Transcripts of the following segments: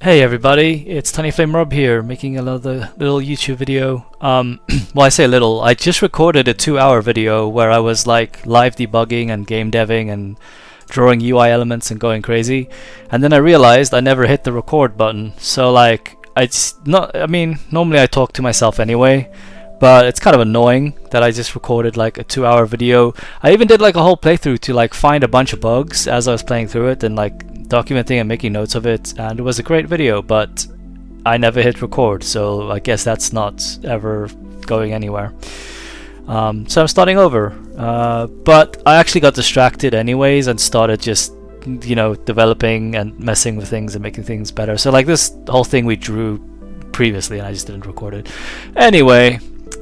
Hey everybody, it's Tiny Flame Rob here, making another little YouTube video. Well, I say little, I just recorded a 2-hour video where I was like live debugging and game deving and drawing UI elements and going crazy. And then I realized I never hit the record button. So like, normally I talk to myself anyway, but it's kind of annoying that I just recorded like a 2-hour video. I even did like a whole playthrough to like find a bunch of bugs as I was playing through it and like documenting and making notes of it, and it was a great video, but I never hit record, so I guess that's not ever going anywhere. So I'm starting over, but I actually got distracted anyways and started just developing and messing with things and making things better. So like this whole thing we drew previously and I just didn't record it. Anyway,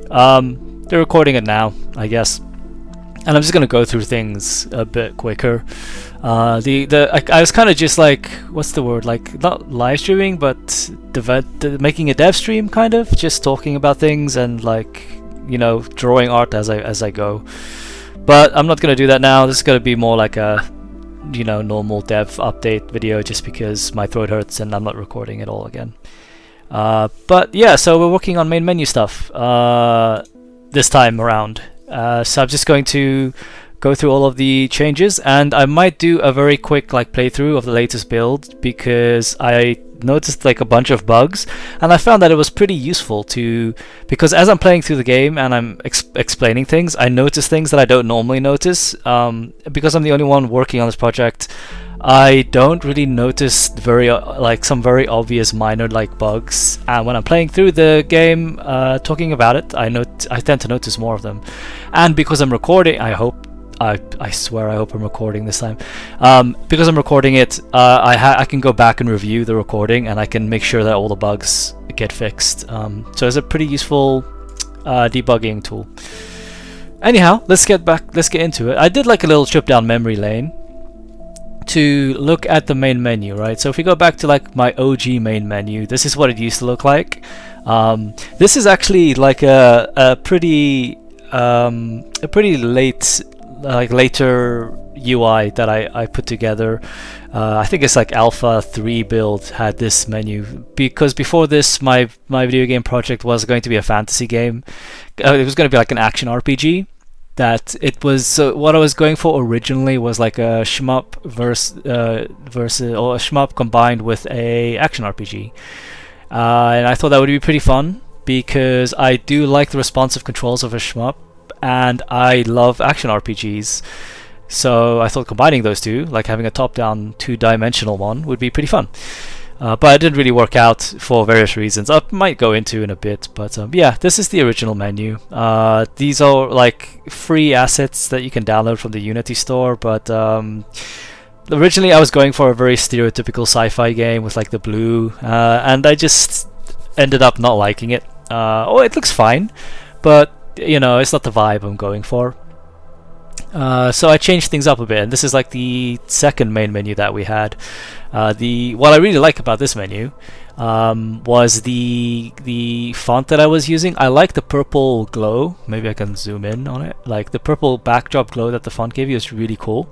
they're recording it now, I guess, and I'm just gonna go through things a bit quicker. I was kind of just like, what's the word, like not live streaming, but making a dev stream, kind of just talking about things and like drawing art as I go. But I'm not gonna do that now. This is gonna be more like a normal dev update video, just because my throat hurts and I'm not recording it all again. But yeah, so we're working on main menu stuff this time around. So I'm just going to go through all of the changes, and I might do a very quick like playthrough of the latest build, because I noticed like a bunch of bugs, and I found that it was pretty useful because as I'm playing through the game and I'm explaining things, I notice things that I don't normally notice. Because I'm the only one working on this project, I don't really notice some very obvious minor like bugs, and when I'm playing through the game, talking about it, I tend to notice more of them. And because I'm recording, I swear I hope I'm recording this time. Because I'm recording it, I can go back and review the recording, and I can make sure that all the bugs get fixed. So it's a pretty useful debugging tool. Anyhow, let's get into it. I did like a little trip down memory lane to look at the main menu, right? So if we go back to like my OG main menu, this is what it used to look like. This is actually like a pretty later UI that I put together. I think it's like Alpha 3 build had this menu, because before this my video game project was going to be a fantasy game. It was going to be like an action RPG. That it was what I was going for originally was like a shmup versus or a shmup combined with a action RPG, and I thought that would be pretty fun because I do like the responsive controls of a shmup, and I love action RPGs. So I thought combining those two, like having a top-down 2-dimensional one, would be pretty fun. But it didn't really work out for various reasons. I might go into in a bit, but yeah, this is the original menu. These are like free assets that you can download from the Unity store, but originally I was going for a very stereotypical sci-fi game with like the blue, and I just ended up not liking it. It looks fine, but it's not the vibe I'm going for. So I changed things up a bit, and this is like the second main menu that we had. What I really like about this menu was the font that I was using. I like the purple glow. Maybe I can zoom in on it. Like the purple backdrop glow that the font gave you is really cool,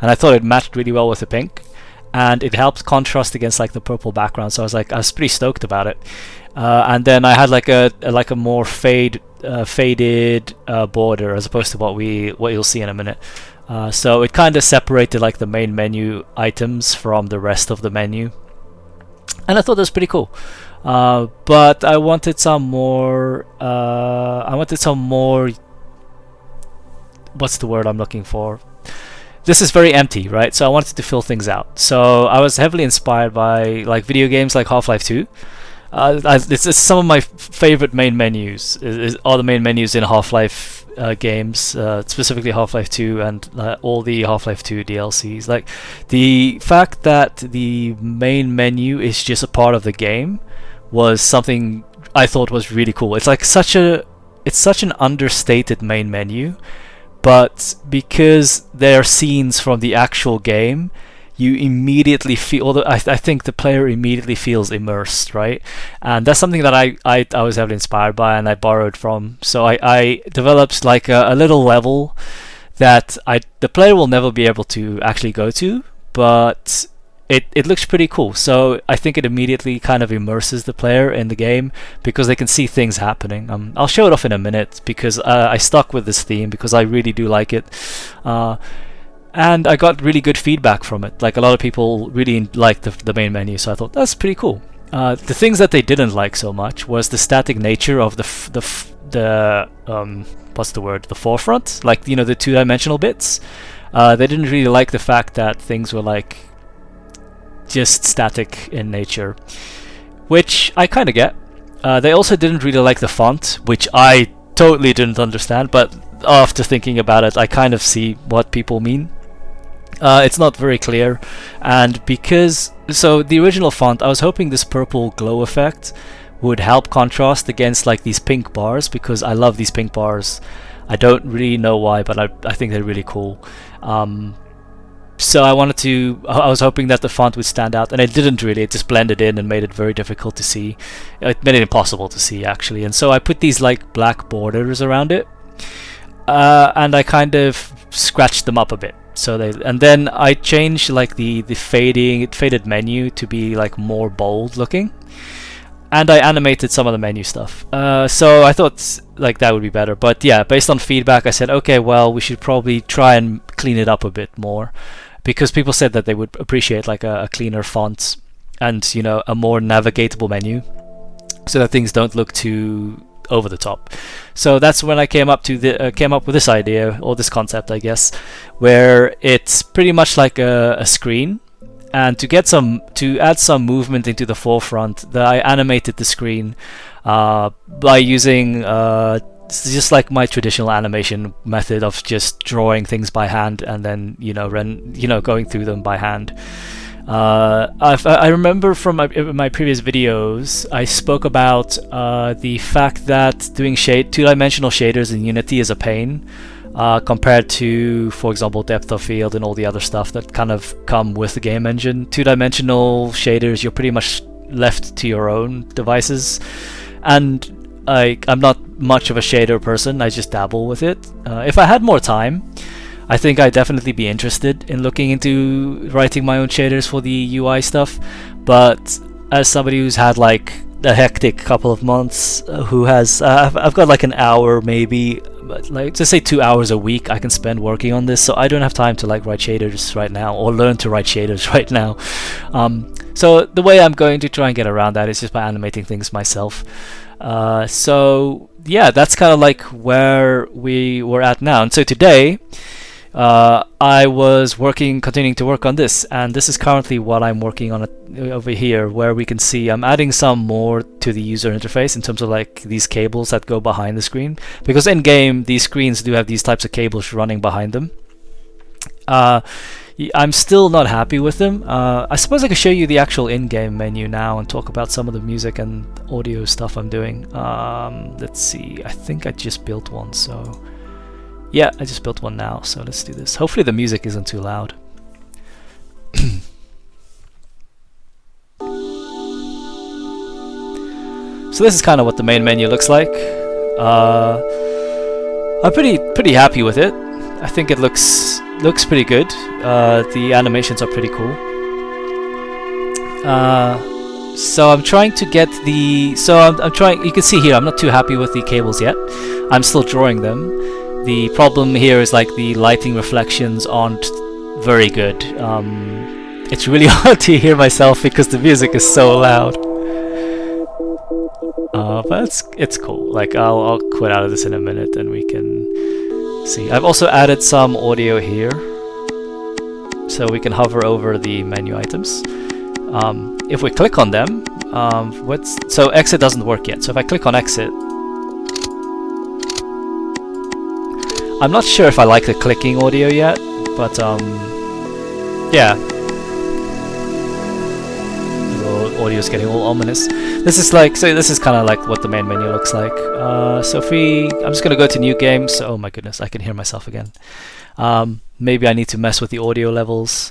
and I thought it matched really well with the pink, and it helped contrast against like the purple background. So I was pretty stoked about it. And then I had like a more faded border as opposed to what you'll see in a minute. So it kind of separated like the main menu items from the rest of the menu, and I thought that was pretty cool. But I wanted some more. What's the word I'm looking for? This is very empty, right? So I wanted to fill things out. So I was heavily inspired by like video games like Half-Life 2. It's some of my favorite main menus. Are the main menus in Half-Life games, specifically Half-Life 2 and all the Half-Life 2 DLCs. Like the fact that the main menu is just a part of the game was something I thought was really cool. It's like such an understated main menu, but because they're scenes from the actual game, you immediately feel, I think the player immediately feels immersed, right? And that's something that I was heavily inspired by and I borrowed from. So I developed like a little level that the player will never be able to actually go to, but it looks pretty cool. So I think it immediately kind of immerses the player in the game because they can see things happening. I'll show it off in a minute because I stuck with this theme because I really do like it. And I got really good feedback from it. Like, a lot of people really liked the main menu, so I thought that's pretty cool. The things that they didn't like so much was the static nature of the what's the word? The forefront, like, you know, the two-dimensional bits. They didn't really like the fact that things were like just static in nature, which I kind of get. They also didn't really like the font, which I totally didn't understand, but after thinking about it, I kind of see what people mean. It's not very clear, and so the original font, I was hoping this purple glow effect would help contrast against like these pink bars, because I love these pink bars. I don't really know why, but I think they're really cool. So I was hoping that the font would stand out, and it didn't really. It just blended in and made it very difficult to see. It made it impossible to see, actually. And so I put these like black borders around it, and I kind of scratched them up a bit. And then I changed like the faded menu to be like more bold looking, and I animated some of the menu stuff. So I thought like that would be better. But yeah, based on feedback, I said, okay, well, we should probably try and clean it up a bit more, because people said that they would appreciate like a cleaner font and, you know, a more navigatable menu, so that things don't look too over the top. So that's when I came up with this idea, or this concept, I guess, where it's pretty much like a screen, and to add some movement into the forefront, I animated the screen by using just like my traditional animation method of just drawing things by hand and then going through them by hand. I remember from my previous videos, I spoke about the fact that doing two-dimensional shaders in Unity is a pain, compared to, for example, depth of field and all the other stuff that kind of come with the game engine. Two-dimensional shaders, you're pretty much left to your own devices, and I'm not much of a shader person. I just dabble with it. If I had more time, I think I'd definitely be interested in looking into writing my own shaders for the UI stuff, but as somebody who's had like a hectic couple of months, I've got like an hour maybe, but like just say 2 hours a week I can spend working on this, so I don't have time to like write shaders right now or learn to write shaders right now. So the way I'm going to try and get around that is just by animating things myself. So yeah, that's kind of like where we were at now. And so today I was continuing to work on this, and this is currently what I'm working on over here, where we can see I'm adding some more to the user interface in terms of like these cables that go behind the screen, because in game these screens do have these types of cables running behind them. I'm still not happy with them. I suppose I could show you the actual in-game menu now and talk about some of the music and audio stuff I'm doing. Let's see, I think I just built one, so yeah, I just built one now, so let's do this. Hopefully the music isn't too loud. So this is kind of what the main menu looks like. I'm pretty happy with it. I think it looks pretty good. The animations are pretty cool. So I'm trying to get the... So I'm trying... You can see here, I'm not too happy with the cables yet. I'm still drawing them. The problem here is like the lighting reflections aren't very good. It's really hard to hear myself because the music is so loud. But it's cool. Like I'll quit out of this in a minute and we can see. I've also added some audio here, so we can hover over the menu items. If we click on them, so exit doesn't work yet. So if I click on exit, I'm not sure if I like the clicking audio yet, but yeah. The audio is getting all ominous. This is kind of like what the main menu looks like. So I'm just gonna go to new game. So, oh my goodness, I can hear myself again. Maybe I need to mess with the audio levels.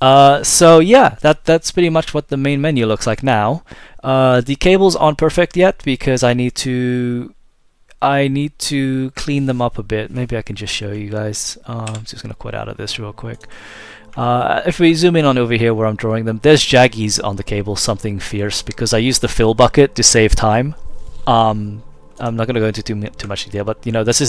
So yeah, that's pretty much what the main menu looks like now. The cables aren't perfect yet because I need to clean them up a bit. Maybe I can just show you guys. I'm just gonna quit out of this real quick. If we zoom in on over here where I'm drawing them, there's jaggies on the cable, something fierce, because I used the fill bucket to save time. I'm not going to go into too much detail, but you know, this is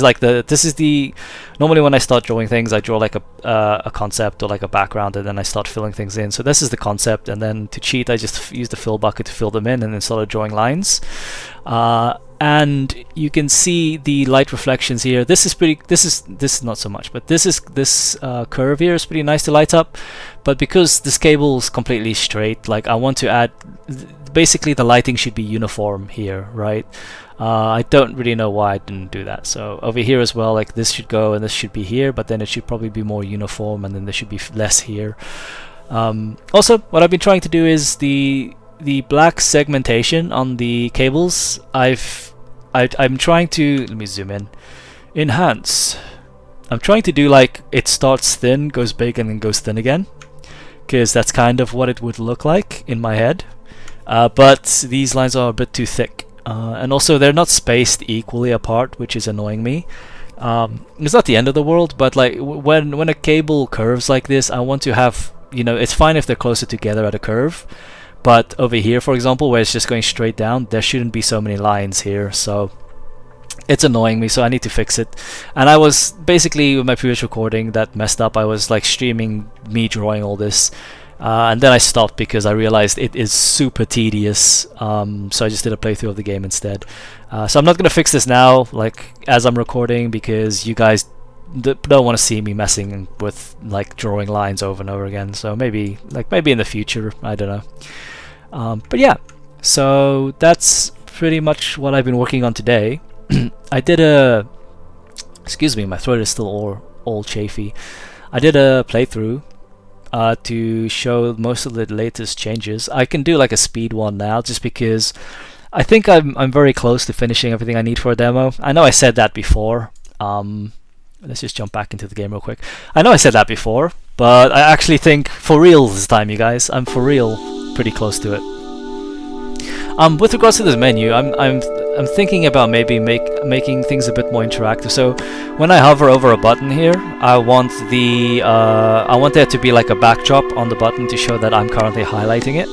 the normally when I start drawing things, I draw like a concept or like a background, and then I start filling things in. So this is the concept, and then to cheat, I just use the fill bucket to fill them in, and then started drawing lines. And you can see the light reflections here. This is not so much, but this curve here is pretty nice to light up. But because this cable is completely straight, like I want to add, basically the lighting should be uniform here, right? I don't really know why I didn't do that. So over here as well, like this should go and this should be here, but then it should probably be more uniform, and then there should be less here. Also, what I've been trying to do is the black segmentation on the cables. I'm trying to, let me zoom in, enhance. I'm trying to do like it starts thin, goes big, and then goes thin again, because that's kind of what it would look like in my head. But these lines are a bit too thick. And also they're not spaced equally apart, which is annoying me. It's not the end of the world, but like when a cable curves like this, I want to have, you know, it's fine if they're closer together at a curve, but over here, for example, where it's just going straight down, there shouldn't be so many lines here, so it's annoying me, so I need to fix it. And I was basically, with my previous recording that messed up, I was like streaming me drawing all this. And then I stopped because I realized it is super tedious, so I just did a playthrough of the game instead. So I'm not going to fix this now, like as I'm recording, because you guys don't want to see me messing with like drawing lines over and over again. So maybe in the future, I don't know. But yeah, so that's pretty much what I've been working on today. I did a, excuse me, my throat is still all chafy. I did a playthrough to show most of the latest changes. I can do like a speed one now, just because I think I'm very close to finishing everything I need for a demo. I know I said that before. Let's just jump back into the game real quick. I know I said that before, but I actually think for real this time, you guys. I'm for real pretty close to it. With regards to this menu, I'm thinking about maybe making things a bit more interactive. So when I hover over a button here, I want there to be like a backdrop on the button to show that I'm currently highlighting it.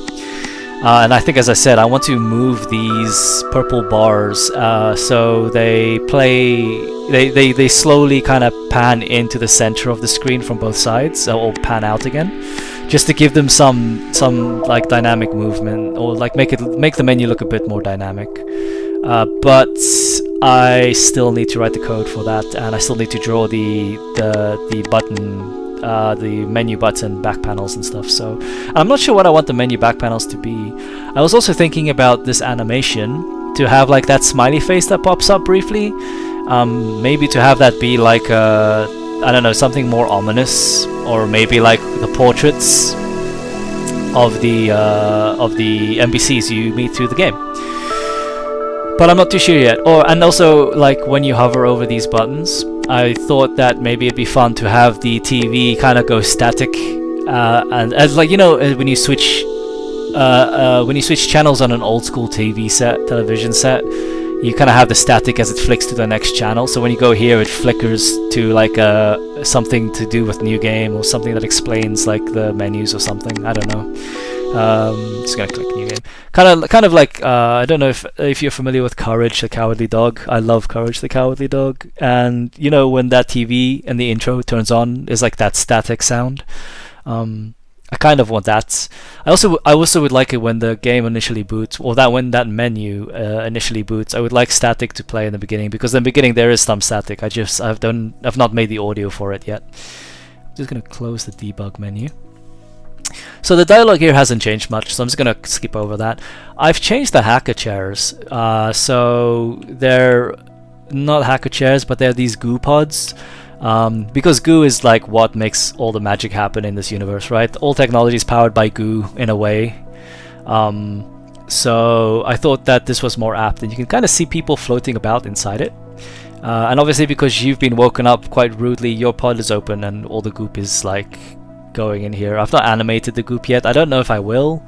And I think, as I said, I want to move these purple bars so they slowly kind of pan into the center of the screen from both sides, or pan out again, just to give them some like dynamic movement, or like make the menu look a bit more dynamic. But I still need to write the code for that, and I still need to draw the button, the menu button back panels and stuff. So I'm not sure what I want the menu back panels to be. I was also thinking about this animation to have like that smiley face that pops up briefly. Maybe to have that be like I don't know, something more ominous, or maybe like the portraits of the NPCs you meet through the game. But I'm not too sure yet. And also, like when you hover over these buttons, I thought that maybe it'd be fun to have the TV kind of go static, and as like, you know, when you switch channels on an old school television set, you kind of have the static as it flicks to the next channel. So when you go here, it flickers to like something to do with new game, or something that explains like the menus or something. I don't know. Just gonna click new game. Kind of like I don't know if you're familiar with Courage the Cowardly Dog. I love Courage the Cowardly Dog, and you know when that TV in the intro turns on, is like that static sound. I kind of want that. I also would like it when the game initially boots, or that when that menu initially boots. I would like static to play in the beginning, because in the beginning there is some static. I've not made the audio for it yet. I'm just gonna close the debug menu. So the dialogue here hasn't changed much, so I'm just gonna skip over that. I've changed the hacker chairs, so they're not hacker chairs, but they're these goo pods. Because goo is like what makes all the magic happen in this universe, right? All technology is powered by goo in a way. So I thought that this was more apt, and you can kind of see people floating about inside it. And obviously, because you've been woken up quite rudely, your pod is open and all the goop is like going in here. I've not animated the goop yet. I don't know if I will.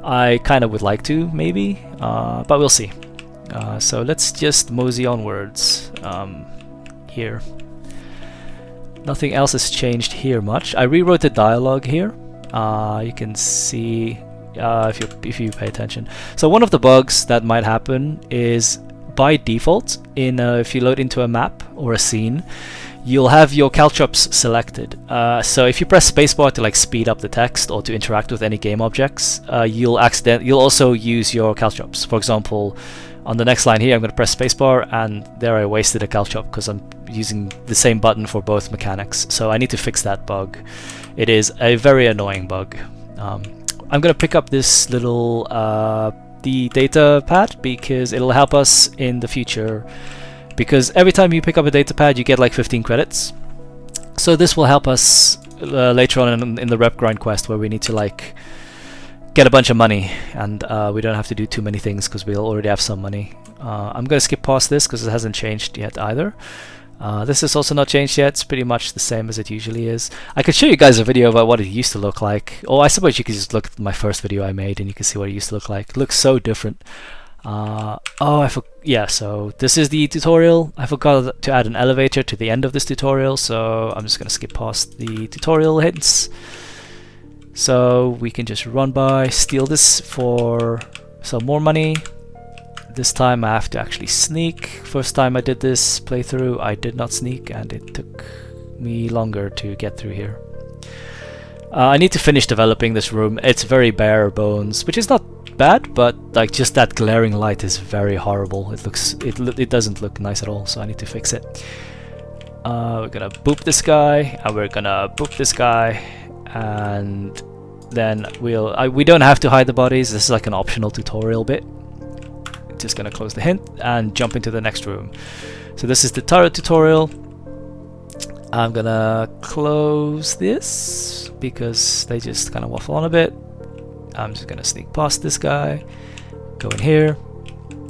I kind of would like to, maybe, but we'll see. So let's just mosey onwards here. Nothing else has changed here much. I rewrote the dialogue here. You can see if you pay attention. So one of the bugs that might happen is by default if you load into a map or a scene, you'll have your caltrops selected. So if you press spacebar to like speed up the text or to interact with any game objects, you'll also use your caltrops. For example, on the next line here, I'm going to press spacebar, and there I wasted a caltrop because I'm using the same button for both mechanics. So I need to fix that bug. It is a very annoying bug. I'm going to pick up this little the data pad because it'll help us in the future. Because every time you pick up a data pad, you get like 15 credits. So this will help us later on in the rep grind quest, where we need to like get a bunch of money, and we don't have to do too many things because we'll already have some money. I'm going to skip past this because it hasn't changed yet either. This is also not changed yet. It's pretty much the same as it usually is. I could show you guys a video about what it used to look like. Or I suppose you could just look at my first video I made and you can see what it used to look like. It looks so different. Yeah, so this is the tutorial. I forgot to add an elevator to the end of this tutorial, so I'm just going to skip past the tutorial hints. So we can just run by, steal this for some more money. This time I have to actually sneak. First time I did this playthrough, I did not sneak, and it took me longer to get through here. I need to finish developing this room. It's very bare bones, which is not bad, but like just that glaring light is very horrible. It doesn't look nice at all, so I need to fix it. We're gonna boop this guy, and we're gonna boop this guy, and then we don't have to hide the bodies. This is like an optional tutorial bit. Just gonna close the hint and jump into the next room. So this is the turret tutorial. I'm gonna close this because they just kind of waffle on a bit. I'm just gonna sneak past this guy, go in here,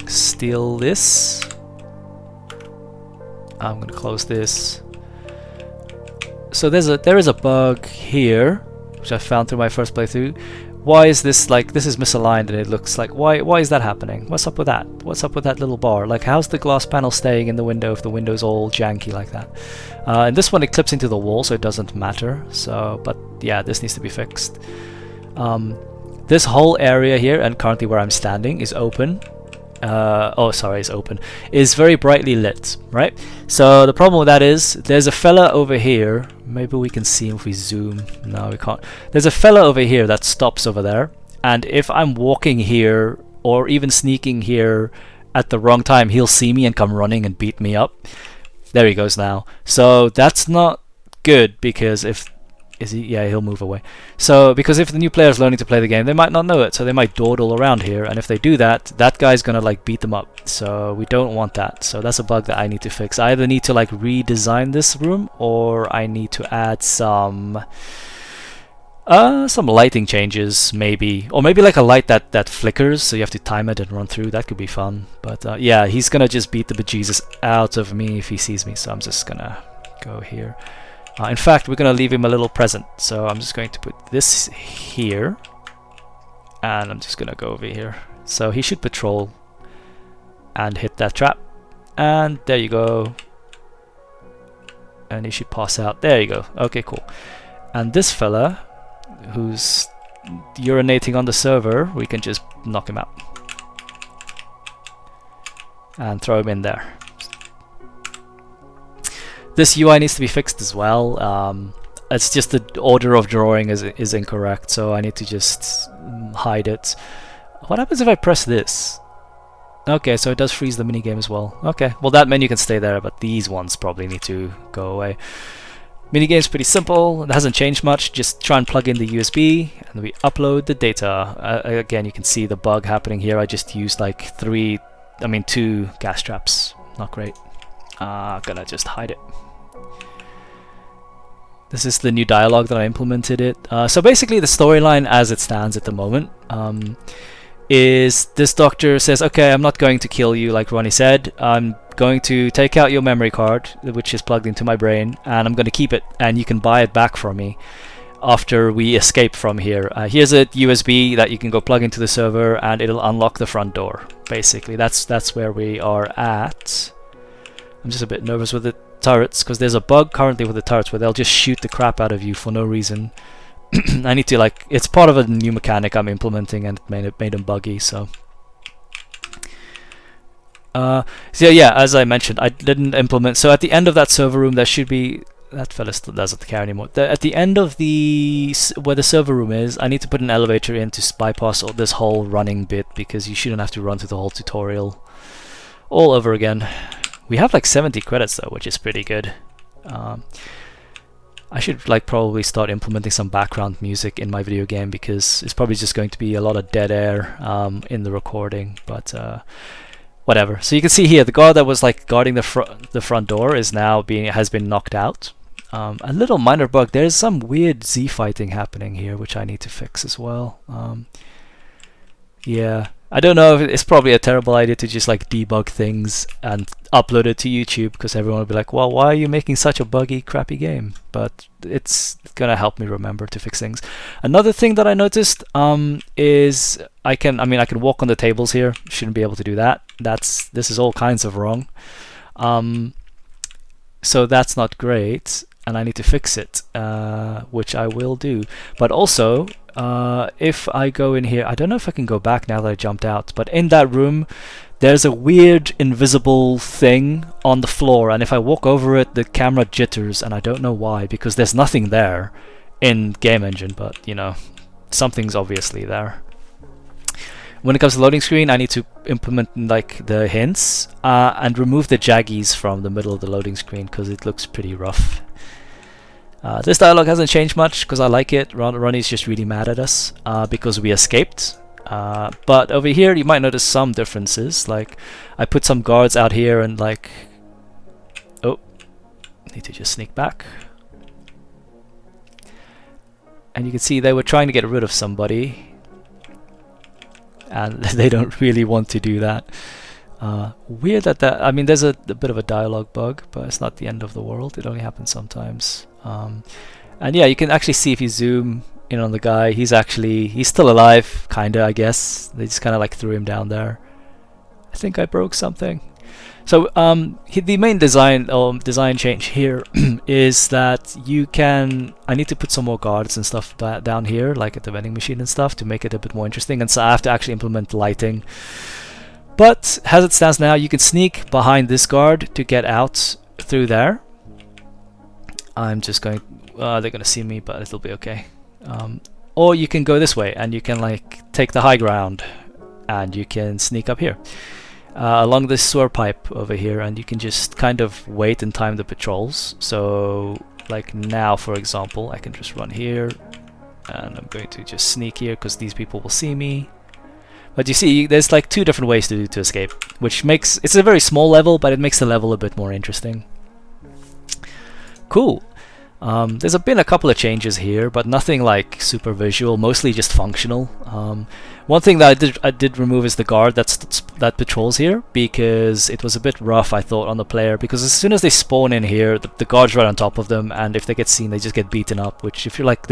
steal this. I'm gonna close this. So there is a bug here, which I found through my first playthrough. Why is this like, this is misaligned and it looks like, why is that happening? What's up with that? What's up with that little bar? Like, how's the glass panel staying in the window if the window's all janky like that? And this one, it clips into the wall, so it doesn't matter. So, but yeah, this needs to be fixed. This whole area here, and currently where I'm standing, is open. Is very brightly lit, right? So the problem with that is there's a fella over here. Maybe we can see him if we zoom. No, we can't. There's a fella over here that stops over there, and if I'm walking here or even sneaking here at the wrong time, he'll see me and come running and beat me up. There he goes now. So that's not good, because yeah, he'll move away. So, because if the new player is learning to play the game, they might not know it, so they might dawdle around here, and if they do that, that guy's gonna like beat them up. So we don't want that. So that's a bug that I need to fix. I either need to like redesign this room, or I need to add some lighting changes, maybe, or maybe like a light that flickers, so you have to time it and run through. That could be fun. But yeah, he's gonna just beat the bejesus out of me if he sees me. So I'm just gonna go here. In fact, we're going to leave him a little present, so I'm just going to put this here, and I'm just going to go over here. So he should patrol and hit that trap, and there you go. And he should pass out. There you go. Okay, cool. And this fella, who's urinating on the server, we can just knock him out and throw him in there. This UI needs to be fixed as well. It's just the order of drawing is incorrect, so I need to just hide it. What happens if I press this? Okay, so it does freeze the minigame as well. Okay, well that menu can stay there, but these ones probably need to go away. Minigame's pretty simple. It hasn't changed much. Just try and plug in the USB, and we upload the data. Again, you can see the bug happening here. I just used like 2 gas traps. Not great. Gonna just hide it. This is the new dialogue that I implemented. So basically the storyline as it stands at the moment is this doctor says, okay, I'm not going to kill you like Ronnie said. I'm going to take out your memory card, which is plugged into my brain, and I'm going to keep it, and you can buy it back from me after we escape from here. Here's a USB that you can go plug into the server, and it'll unlock the front door. Basically, that's where we are at. I'm just a bit nervous with it. turrets, because there's a bug currently with the turrets where they'll just shoot the crap out of you for no reason. I need to, like, it's part of a new mechanic I'm implementing, and it made them buggy. So yeah, as I mentioned, I didn't implement. So at the end of that server room, there should be, that fella still doesn't care anymore. At the end of where the server room is, I need to put an elevator in to bypass all this whole running bit, because you shouldn't have to run through the whole tutorial all over again. We have like 70 credits though, which is pretty good. I should like probably start implementing some background music in my video game, because it's probably just going to be a lot of dead air in the recording, but whatever. So you can see here the guard that was like guarding the front door is now has been knocked out. A little minor bug, there's some weird Z fighting happening here, which I need to fix as well. Yeah, I don't know if it's probably a terrible idea to just like debug things and upload it to YouTube, because everyone will be like, well, why are you making such a buggy, crappy game? But it's gonna help me remember to fix things. Another thing that I noticed is I can walk on the tables here. Shouldn't be able to do that. This is all kinds of wrong. So that's not great, and I need to fix it, which I will do. But also, if I go in here, I don't know if I can go back now that I jumped out, but in that room there's a weird invisible thing on the floor, and if I walk over it, the camera jitters, and I don't know why, because there's nothing there in Game Engine, but you know, something's obviously there. When it comes to loading screen, I need to implement like the hints and remove the jaggies from the middle of the loading screen, because it looks pretty rough. This dialogue hasn't changed much, because I like it. Ronnie's just really mad at us because we escaped. But over here you might notice some differences. Like I put some guards out here, and like, oh, need to just sneak back. And you can see they were trying to get rid of somebody, and they don't really want to do that. Weird that I mean, there's a bit of a dialogue bug, but it's not the end of the world. It only happens sometimes. And yeah, you can actually see if you zoom in on the guy, he's still alive, kinda, I guess. They just kind of like threw him down there. I think I broke something. So the main design change here is that I need to put some more guards and stuff down here, like at the vending machine and stuff, to make it a bit more interesting, and so I have to actually implement lighting. But as it stands now, you can sneak behind this guard to get out through there. I'm just going, they're going to see me, but it'll be okay. Or you can go this way, and you can like take the high ground, and you can sneak up here along this sewer pipe over here, and you can just kind of wait and time the patrols. So like now, for example, I can just run here, and I'm going to just sneak here because these people will see me. But you see, there's like two different ways to escape, which makes it's a very small level, but it makes the level a bit more interesting. Cool. There's been a couple of changes here, but nothing like super visual, mostly just functional. One thing that I did remove is the guard that patrols here, because it was a bit rough, I thought, on the player, because as soon as they spawn in here, the guard's right on top of them, and if they get seen, they just get beaten up, which, if you're like,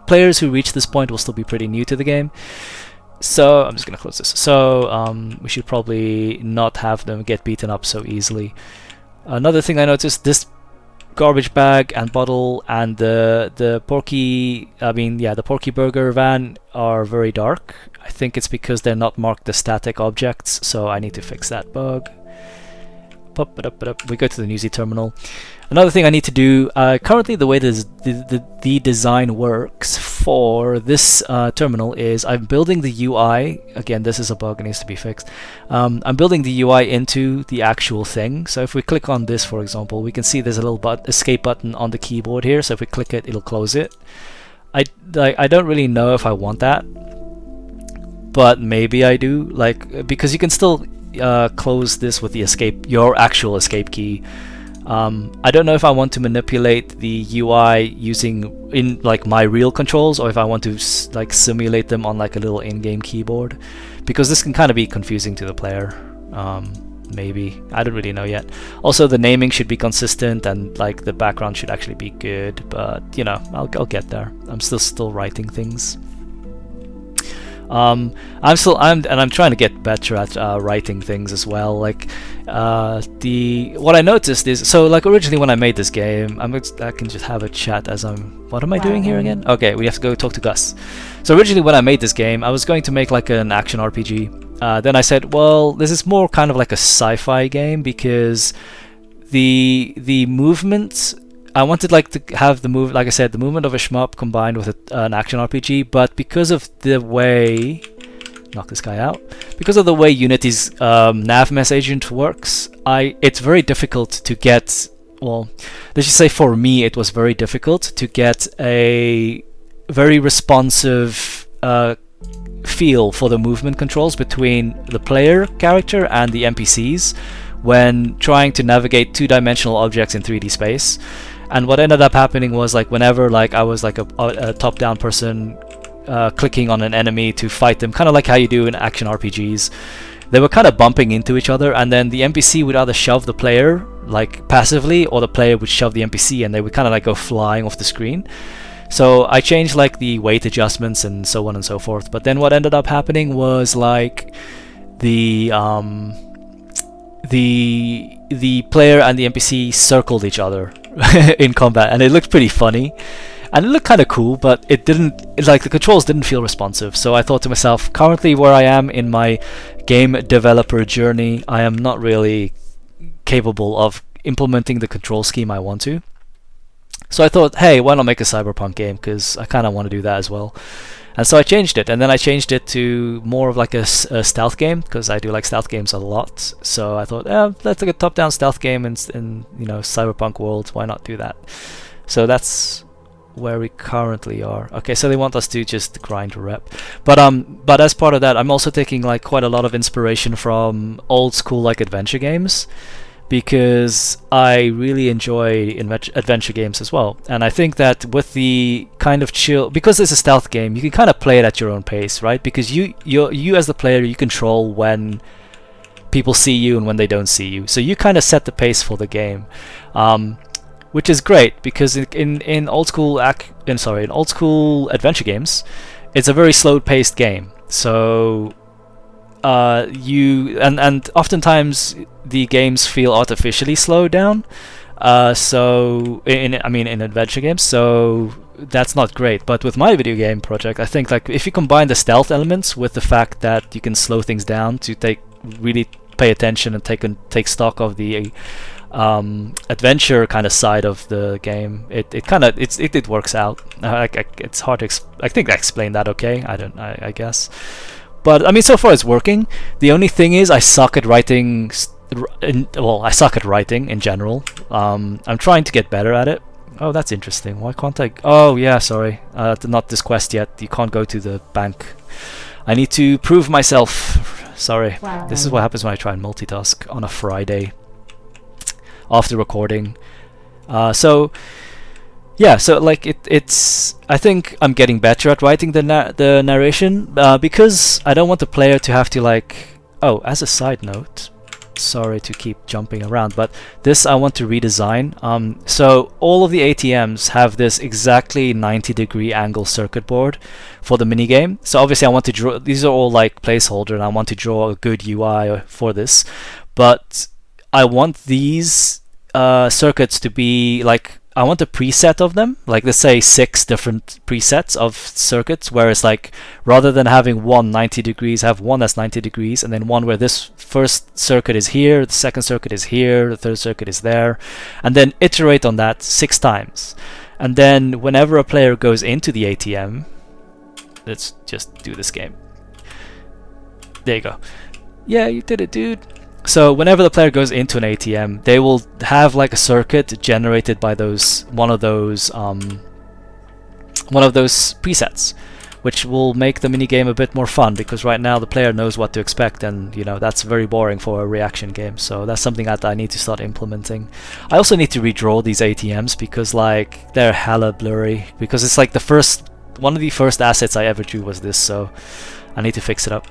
players who reach this point will still be pretty new to the game. So I'm just gonna close this. So we should probably not have them get beaten up so easily. Another thing I noticed, this garbage bag and bottle and the Porky Burger van are very dark. I think it's because they're not marked as static objects, so I need to fix that bug. We go to the Newsy terminal. Another thing I need to do, currently the way the design works for this terminal is I'm building the UI, again this is a bug, it needs to be fixed. I'm building the UI into the actual thing, so if we click on this, for example, we can see there's a little escape button on the keyboard here, so if we click it, it'll close it. I don't really know if I want that, but maybe I do, because you can still close this with the your actual escape key. I don't know if I want to manipulate the UI using my real controls, or if I want to simulate them on like a little in-game keyboard, because this can kind of be confusing to the player. Maybe, I don't really know yet. Also, the naming should be consistent, and like the background should actually be good, but you know, I'll get there. I'm still writing things. I'm trying to get better at writing things as well. Like what I noticed is, so like originally when I made this game, I can just have a chat as I'm. What am I doing here again? Okay, we have to go talk to Gus. So originally when I made this game, I was going to make like an action RPG. Then I said, well, this is more kind of like a sci-fi game because the movement. I wanted like to have like I said, the movement of a shmup combined with an action RPG, but because of the way, knock this guy out, because of the way Unity's navmess agent works, it's very difficult to get. Well, let's just say for me, it was very difficult to get a very responsive feel for the movement controls between the player character and the NPCs when trying to navigate two-dimensional objects in 3D space. And what ended up happening was, like, whenever like I was like a top-down person clicking on an enemy to fight them, kind of like how you do in action RPGs, they were kind of bumping into each other, and then the NPC would either shove the player like passively, or the player would shove the NPC, and they would kind of like go flying off the screen. So I changed like the weight adjustments and so on and so forth. But then what ended up happening was like the player and the NPC circled each other in combat, and it looked pretty funny, and it looked kind of cool, but it didn't, like, the controls didn't feel responsive. So I thought to myself, currently where I am in my game developer journey, I am not really capable of implementing the control scheme I want to. So I thought, hey, why not make a cyberpunk game, because I kind of want to do that as well. And so I changed it, and then I changed it to more of like a stealth game, because I do like stealth games a lot. So I thought, let's like a top-down stealth game in cyberpunk world. Why not do that? So that's where we currently are. Okay, so they want us to just grind rep, but as part of that, I'm also taking like quite a lot of inspiration from old school like adventure games, because I really enjoy adventure games as well. And I think that with the kind of chill, because it's a stealth game, you can kind of play it at your own pace, right? Because you as the player, you control when people see you and when they don't see you. So you kind of set the pace for the game, which is great, because in old school adventure games, it's a very slow-paced game. So and oftentimes the games feel artificially slowed down. So in adventure games, so that's not great. But with my video game project, I think like if you combine the stealth elements with the fact that you can slow things down to really pay attention and take stock of the adventure kind of side of the game, it works out. It's hard to I think I explained that okay. I guess. But I mean, so far it's working. The only thing is I suck at writing. I suck at writing in general. I'm trying to get better at it. Oh, that's interesting. Why can't I? Oh, yeah, sorry. Not this quest yet. You can't go to the bank. I need to prove myself. Sorry. Wow. This is what happens when I try and multitask on a Friday after recording. Yeah, so like it's. I think I'm getting better at writing the narration because I don't want the player to have to like. Oh, as a side note, sorry to keep jumping around, but this I want to redesign. So all of the ATMs have this exactly 90-degree angle circuit board for the minigame. So obviously I want to draw. These are all like placeholder, and I want to draw a good UI for this, but I want these circuits to be like. I want a preset of them, like let's say 6 different presets of circuits, whereas like rather than having one 90 degrees, have one that's 90 degrees, and then one where this first circuit is here, the second circuit is here, the third circuit is there, and then iterate on that 6 times. And then whenever a player goes into the ATM, let's just do this game. There you go. Yeah, you did it, dude. So whenever the player goes into an ATM, they will have like a circuit generated by one of those presets, which will make the minigame a bit more fun, because right now the player knows what to expect, and that's very boring for a reaction game. So that's something that I need to start implementing. I also need to redraw these ATMs because like they're hella blurry, because it's like one of the first assets I ever drew was this, so I need to fix it up.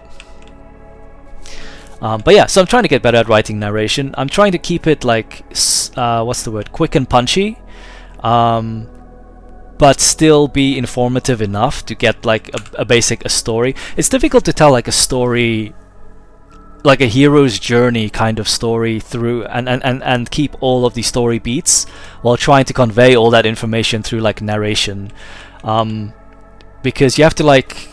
But yeah, so I'm trying to get better at writing narration. I'm trying to keep it like, what's the word, quick and punchy. But but still be informative enough to get like a basic story. It's difficult to tell like a story, like a hero's journey kind of story through and keep all of the story beats while trying to convey all that information through like narration, because you have to like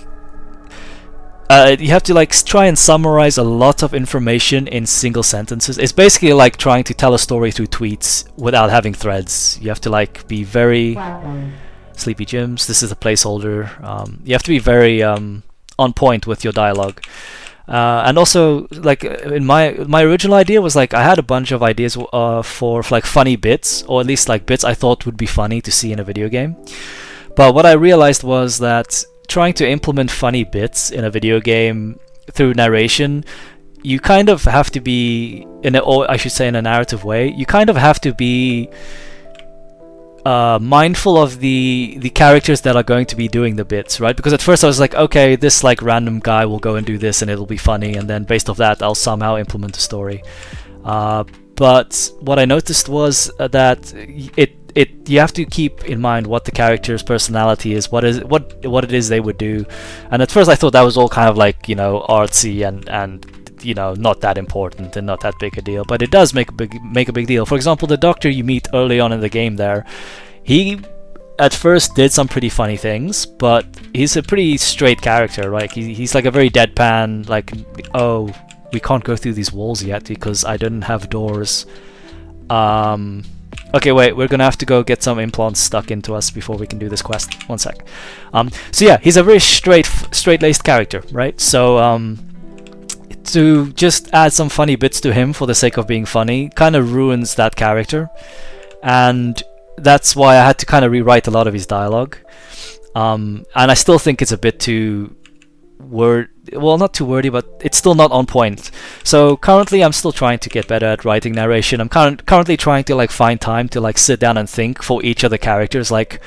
try and summarize a lot of information in single sentences. It's basically like trying to tell a story through tweets without having threads. You have to like be very Sleepy Jims. This is a placeholder. You have to be very on point with your dialogue. And also, like in my original idea was like I had a bunch of ideas for like funny bits, or at least like bits I thought would be funny to see in a video game. But what I realized was that trying to implement funny bits in a video game through narration, you kind of have to be or I should say in a narrative way, you kind of have to be mindful of the characters that are going to be doing the bits, right? Because at first I was like, okay, this like random guy will go and do this and it'll be funny, and then based off that I'll somehow implement a story. But what I noticed was that you have to keep in mind what the character's personality is, what it is they would do. And at first I thought that was all kind of like, you know, artsy and you know, not that important and not that big a deal, but it does make a big deal. For example, the doctor you meet early on in the game there, he at first did some pretty funny things, but he's a pretty straight character, right? He's like a very deadpan, like, oh, we can't go through these walls yet because I didn't have doors. Okay, wait, we're gonna have to go get some implants stuck into us before we can do this quest. One sec. So yeah, he's a very straight-laced character, right? So to just add some funny bits to him for the sake of being funny kind of ruins that character, and that's why I had to kind of rewrite a lot of his dialogue. And I still think it's a bit too not too wordy, but it's still not on point. So currently I'm still trying to get better at writing narration. I'm currently trying to like find time to like sit down and think for each of the characters, like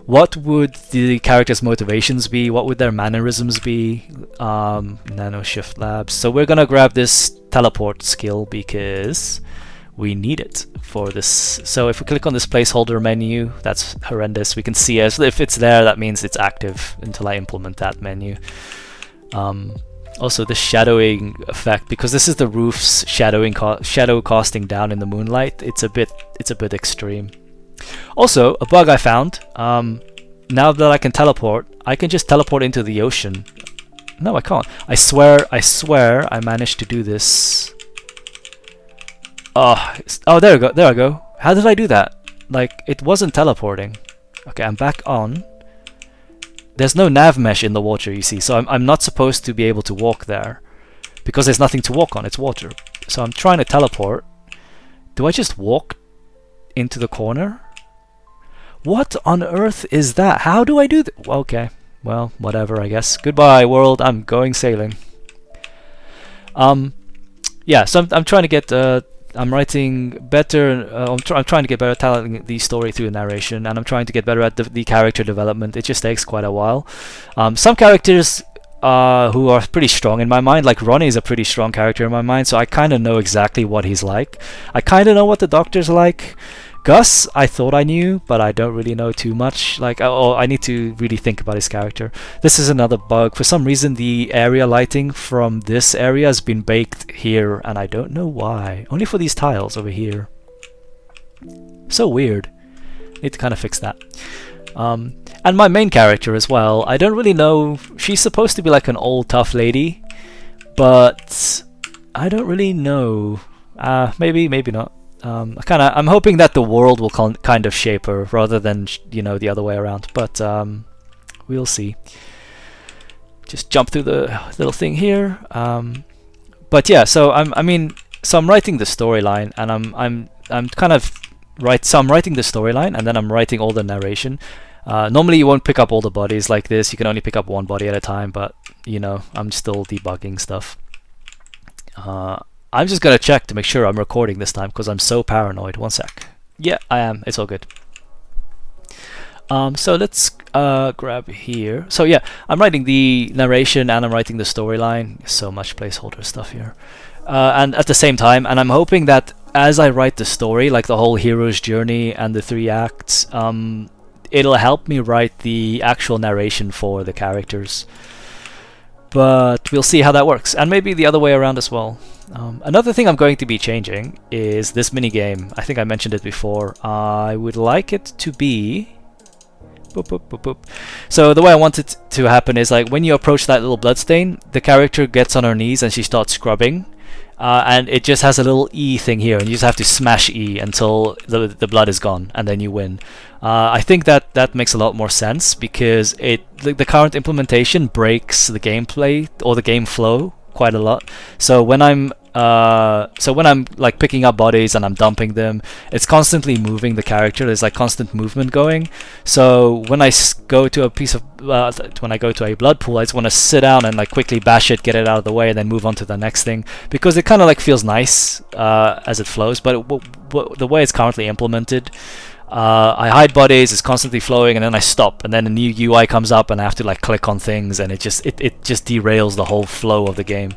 what would the characters' motivations be, what would their mannerisms be. Nano Shift Labs. So we're gonna grab this teleport skill because we need it for this. So if we click on this placeholder menu, that's horrendous. We can see as if it's there, that means it's active until I implement that menu. Also the shadowing effect, because this is the roof's shadow casting down in the moonlight, it's a bit extreme. Also, a bug I found, now that I can teleport, I can just teleport into the ocean. No, I can't. I swear I managed to do this. Oh, there I go. How did I do that? Like, it wasn't teleporting. Okay, I'm back on. There's no nav mesh in the water, you see, so I'm not supposed to be able to walk there because there's nothing to walk on, it's water. So I'm trying to teleport. Do I just walk into the corner? What on earth is that? How do I do that? Okay, well, whatever, I guess. Goodbye, world, I'm going sailing. Yeah, so I'm trying to get I'm writing better. I'm trying to get better at telling the story through narration, and I'm trying to get better at the character development. It just takes quite a while. Some characters who are pretty strong in my mind, like Ronnie is a pretty strong character in my mind, so I kind of know exactly what he's like. I kind of know what the doctor's like. Gus, I thought I knew, but I don't really know too much. Like, I need to really think about his character. This is another bug. For some reason, the area lighting from this area has been baked here, and I don't know why. Only for these tiles over here. So weird. Need to kind of fix that. And my main character as well. I don't really know. She's supposed to be like an old tough lady, but I don't really know. Maybe not. I'm hoping that the world will kind of shape her rather than the other way around, but we'll see. Just jump through the little thing here. But yeah, so I'm writing the storyline, and I'm writing the storyline, and then I'm writing all the narration. Normally you won't pick up all the bodies like this. You can only pick up one body at a time, but I'm still debugging stuff. I'm just gonna check to make sure I'm recording this time because I'm so paranoid. One sec. Yeah, I am. It's all good. So let's grab here. So yeah, I'm writing the narration and I'm writing the storyline. So much placeholder stuff here. And at the same time, and I'm hoping that as I write the story, like the whole hero's journey and the 3 acts, it'll help me write the actual narration for the characters. But we'll see how that works, and maybe the other way around as well. Another thing I'm going to be changing is this minigame. I think I mentioned it before. I would like it to be... Boop, boop, boop, boop. So the way I want it to happen is like when you approach that little bloodstain, the character gets on her knees and she starts scrubbing. And it just has a little E thing here, and you just have to smash E until the blood is gone, and then you win. I think that makes a lot more sense, because the current implementation breaks the gameplay or the game flow quite a lot. So when I'm like picking up bodies and I'm dumping them, it's constantly moving the character. There's like constant movement going. So when I go to a when I go to a blood pool, I just want to sit down and like quickly bash it, get it out of the way, and then move on to the next thing, because it kind of like feels nice as it flows. But the way it's currently implemented, I hide bodies, it's constantly flowing, and then I stop, and then a new UI comes up, and I have to like click on things, and it just derails the whole flow of the game.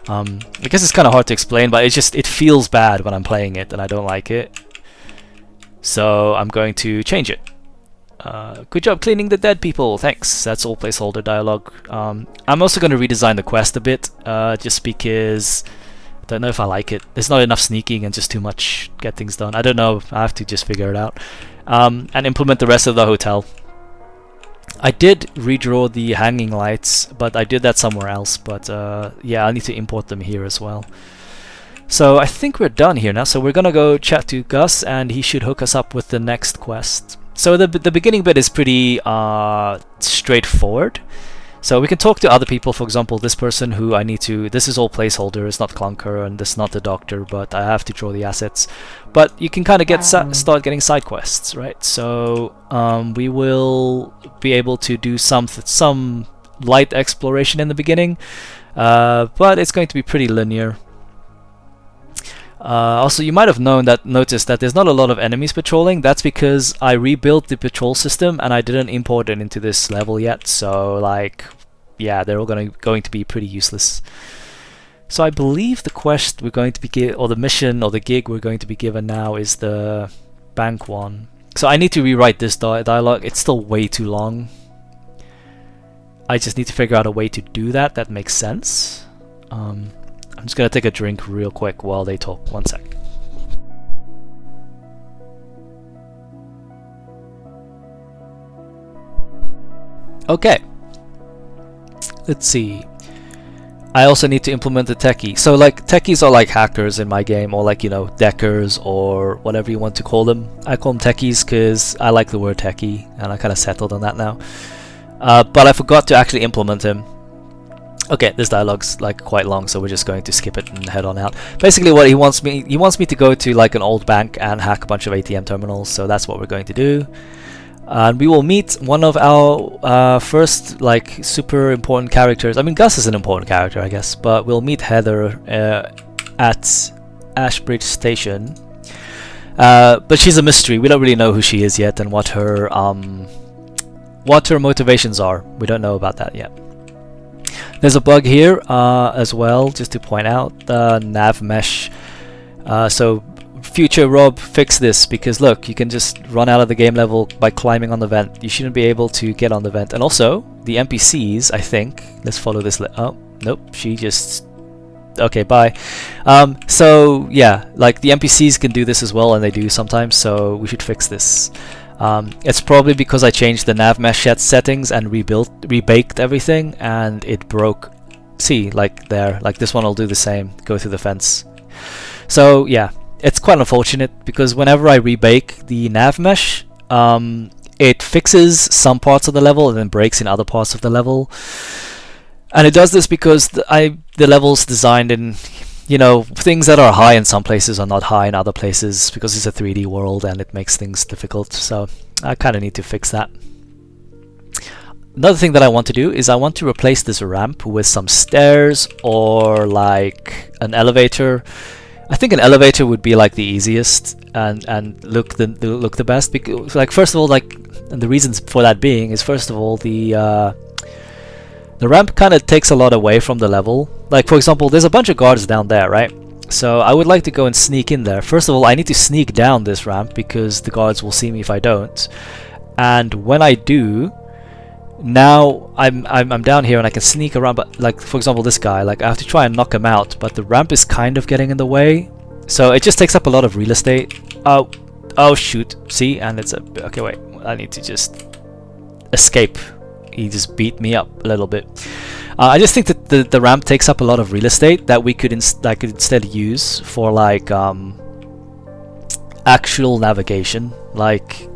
I guess it's kind of hard to explain, but it feels bad when I'm playing it, and I don't like it. So I'm going to change it. Good job cleaning the dead people, thanks. That's all placeholder dialogue. I'm also going to redesign the quest a bit, just because I don't know if I like it. There's not enough sneaking and just too much get things done. I don't know, I have to just figure it out. And implement the rest of the hotel. I did redraw the hanging lights, but I did that somewhere else. But yeah, I need to import them here as well. So I think we're done here now. So we're gonna go chat to Gus, and he should hook us up with the next quest. So the beginning bit is pretty straightforward. So we can talk to other people. For example, this person who I need to... This is all placeholder, it's not clunker, and this is not the doctor, but I have to draw the assets. But you can kind of start getting side quests, right? So we will be able to do some light exploration in the beginning, but it's going to be pretty linear. Also, you might have noticed that there's not a lot of enemies patrolling. That's because I rebuilt the patrol system and I didn't import it into this level yet. So, like, yeah, they're all going to be pretty useless. So I believe the quest we're going to be or the mission or the gig we're going to be given now is the bank one. So I need to rewrite this dialogue. It's still way too long. I just need to figure out a way to do that. That makes sense. I'm just gonna take a drink real quick while they talk. One sec. Okay. Let's see. I also need to implement the techie. So like techies are like hackers in my game, or like, you know, deckers or whatever you want to call them. I call them techies because I like the word techie, and I kind of settled on that now. But I forgot to actually implement him. Okay, this dialogue's like quite long, so we're just going to skip it and head on out. Basically what he wants me to go to like an old bank and hack a bunch of ATM terminals, so that's what we're going to do. And we will meet one of our first like super important characters. I mean, Gus is an important character, I guess, but we'll meet Heather at Ashbridge Station. But she's a mystery. We don't really know who she is yet and what her motivations are. We don't know about that yet. There's a bug here as well, just to point out, the nav mesh. So future Rob, fix this, because look, you can just run out of the game level by climbing on the vent. You shouldn't be able to get on the vent. And also, the NPCs, I think, let's follow this. Oh, nope, she just... Okay, bye. So yeah, like the NPCs can do this as well, and they do sometimes, so we should fix this. It's probably because I changed the nav mesh settings and rebaked everything, and it broke. See, like there, like this one will do the same, go through the fence. So yeah, it's quite unfortunate, because whenever I rebake the nav mesh, it fixes some parts of the level and then breaks in other parts of the level. And it does this because the level's designed in, you know, things that are high in some places are not high in other places, because it's a 3D world and it makes things difficult. So I kind of need to fix that. Another thing that I want to do is I want to replace this ramp with some stairs or like an elevator. I think an elevator would be like the easiest and look the best, because like first of all, like, and the reasons for that being is, first of all, the ramp kind of takes a lot away from the level. Like, for example, there's a bunch of guards down there, right? So I would like to go and sneak in there. First of all, I need to sneak down this ramp because the guards will see me if I don't. And when I do, now I'm down here and I can sneak around, but like for example this guy, like I have to try and knock him out, but the ramp is kind of getting in the way, so it just takes up a lot of real estate. Oh shoot, see, and it's a, okay wait, I need to just escape. He just beat me up a little bit. I just think that the ramp takes up a lot of real estate that we could I could instead use for like actual navigation, like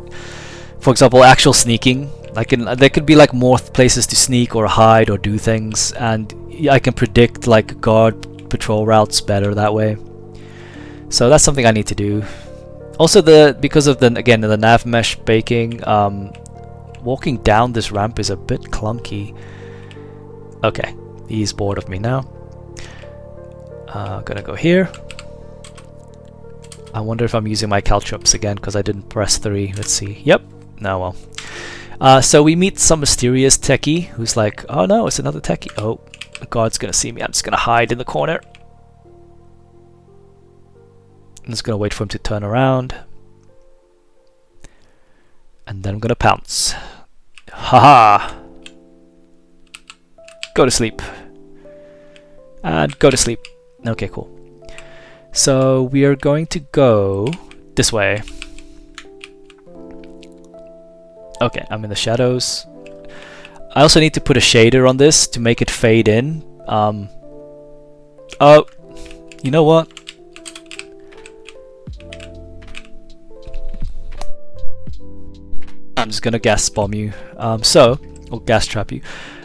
for example actual sneaking. Like there could be like more places to sneak or hide or do things, and I can predict like guard patrol routes better that way. So that's something I need to do. Also, because of the nav mesh baking, walking down this ramp is a bit clunky. Okay, he's bored of me now. Gonna go here. I wonder if I'm using my caltrops again because I didn't press 3. Let's see. Yep. No, well. So we meet some mysterious techie who's like, oh no, it's another techie. Oh, the guard's gonna see me. I'm just gonna hide in the corner. I'm just gonna wait for him to turn around. And then I'm gonna pounce. Haha! Go to sleep. And go to sleep. Okay, cool. So we are going to go this way. Okay, I'm in the shadows. I also need to put a shader on this to make it fade in. Oh, you know what? I'm just gonna gas bomb you. Or gas trap you.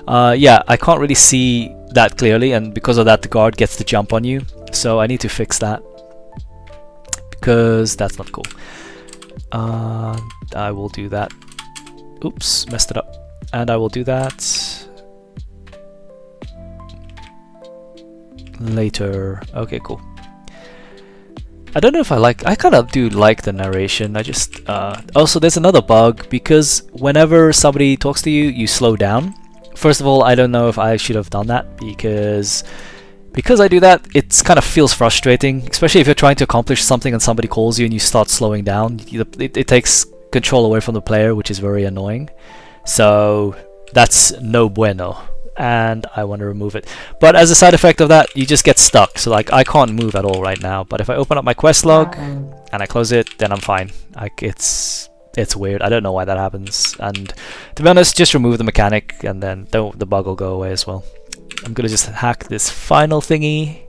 Yeah, I can't really see that clearly, and because of that the guard gets the jump on you. So I need to fix that, because that's not cool. I will do that. Oops, messed it up. And I will do that later. Okay, cool. I don't know if I kind of do like the narration. I just also there's another bug, because whenever somebody talks to you, you slow down. First of all, I don't know if I should have done that, because I do that, it kind of feels frustrating, especially if you're trying to accomplish something and somebody calls you and you start slowing down. It takes control away from the player, which is very annoying. So that's no bueno, and I want to remove it. But as a side effect of that, you just get stuck. So like I can't move at all right now. But if I open up my quest log and I close it, then I'm fine. Like it's weird. I don't know why that happens. And to be honest, just remove the mechanic, and then the bug will go away as well. I'm gonna just hack this final thingy.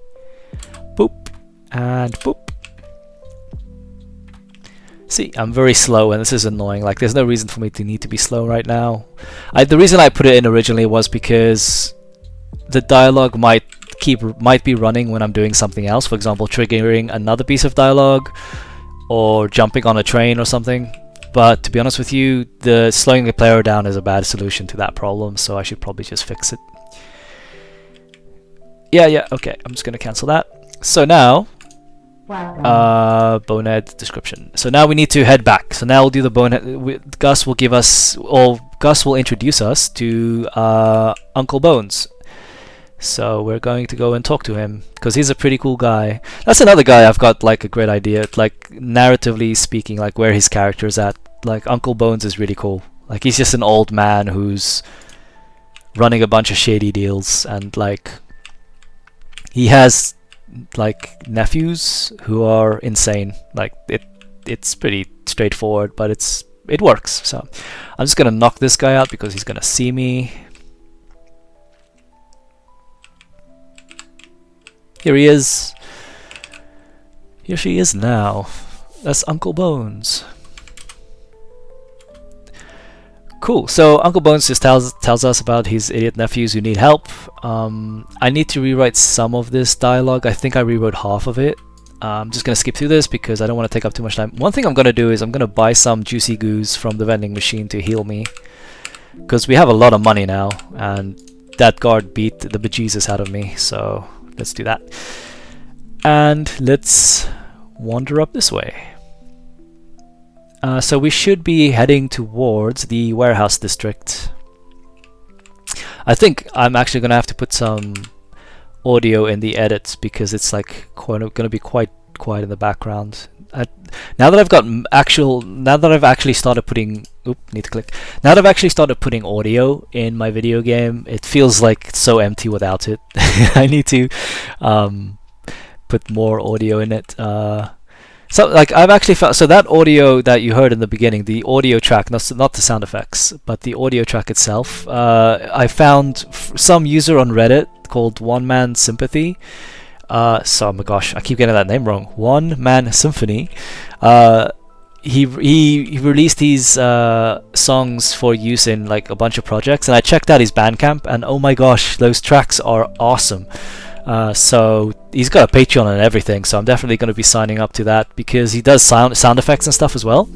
Boop and boop. See, I'm very slow, and this is annoying. Like, there's no reason for me to need to be slow right now. The reason I put it in originally was because the dialogue might be running when I'm doing something else. For example, triggering another piece of dialogue, or jumping on a train or something. But to be honest with you, the slowing the player down is a bad solution to that problem, so I should probably just fix it. Yeah, okay, I'm just gonna cancel that. So now, bonehead description. So now we need to head back. So now we'll do the bonehead. Gus will introduce us to Uncle Bones. So we're going to go and talk to him, because he's a pretty cool guy. That's another guy I've got like a great idea, like narratively speaking, like where his character's at. Like Uncle Bones is really cool. Like he's just an old man who's running a bunch of shady deals, and like he has like nephews who are insane. Like it's pretty straightforward, but it works. So I'm just gonna knock this guy out because he's gonna see me. Here he is. Here she is now. That's Uncle Bones. Cool. So Uncle Bones just tells us about his idiot nephews who need help. I need to rewrite some of this dialogue. I think I rewrote half of it. I'm just gonna skip through this because I don't want to take up too much time. One thing I'm gonna do is I'm gonna buy some juicy goos from the vending machine to heal me, because we have a lot of money now, and that guard beat the bejesus out of me. So let's do that, and let's wander up this way. So we should be heading towards the warehouse district. I think I'm actually gonna have to put some audio in the edits, because it's like gonna be quite quiet in the background. Now that I've actually started putting need to click. Now that I've actually started putting audio in my video game, it feels like it's so empty without it. I need to put more audio in it. So like I've actually found, so that audio that you heard in the beginning, the audio track, not the sound effects, but the audio track itself, I found some user on Reddit called One Man Sympathy. So oh my gosh, I keep getting that name wrong. One Man Symphony. He released these songs for use in like a bunch of projects, and I checked out his Bandcamp, and oh my gosh, those tracks are awesome. So he's got a Patreon and everything, so I'm definitely going to be signing up to that, because he does sound effects and stuff as well.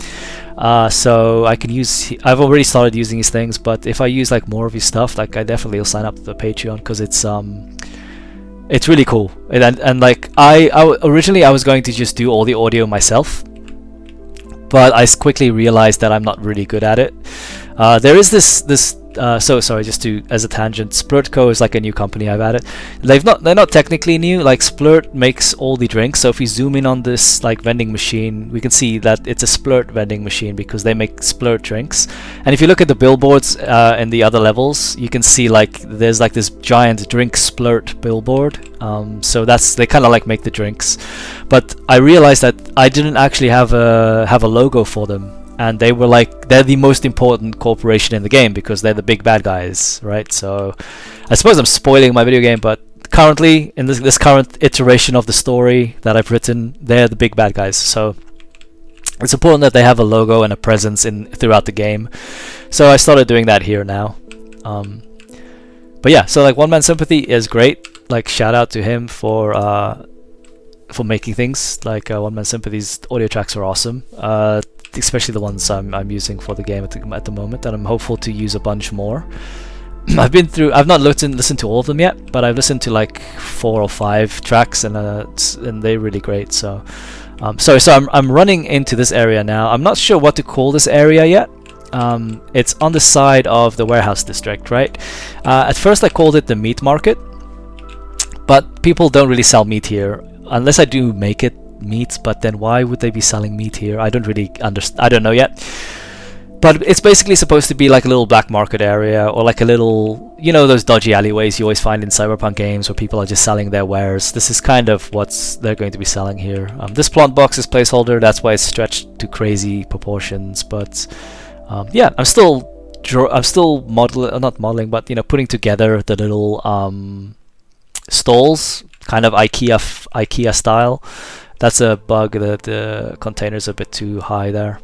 So I can use, I've already started using his things, but if I use like more of his stuff, like I definitely will sign up to the Patreon, because it's really cool. And like originally I was going to just do all the audio myself, but I quickly realized that I'm not really good at it. There is this so sorry, just to as a tangent, Splurtco is like a new company I've added. They're not technically new. Like Splurt makes all the drinks. So if we zoom in on this like vending machine, we can see that it's a Splurt vending machine, because they make Splurt drinks. And if you look at the billboards in the other levels, you can see like there's like this giant drink Splurt billboard. So they kind of like make the drinks. But I realized that I didn't actually have a logo for them. And they were like, they're the most important corporation in the game, because they're the big bad guys, right? So I suppose I'm spoiling my video game, but currently, in this current iteration of the story that I've written, they're the big bad guys. So it's important that they have a logo and a presence throughout the game. So I started doing that here now. But yeah, so like One Man Sympathy is great. Like shout out to him for making things. Like One Man Sympathy's audio tracks are awesome. Especially the ones I'm using for the game at the moment, and I'm hopeful to use a bunch more. I've not listened to all of them yet, but I've listened to like 4 or 5 tracks, and they're really great. So I'm running into this area now. I'm not sure what to call this area yet. It's on the side of the warehouse district, right? At first I called it the meat market, but people don't really sell meat here unless I do make it meat. But then why would they be selling meat here? I don't really understand. I don't know yet. But it's basically supposed to be like a little black market area, or like a little, you know, those dodgy alleyways you always find in cyberpunk games where people are just selling their wares. This is kind of what they're going to be selling here. This plant box is placeholder, that's why it's stretched to crazy proportions. But yeah, I'm still not modeling, but you know, putting together the little stalls, kind of IKEA style. That's a bug, that the container's a bit too high there.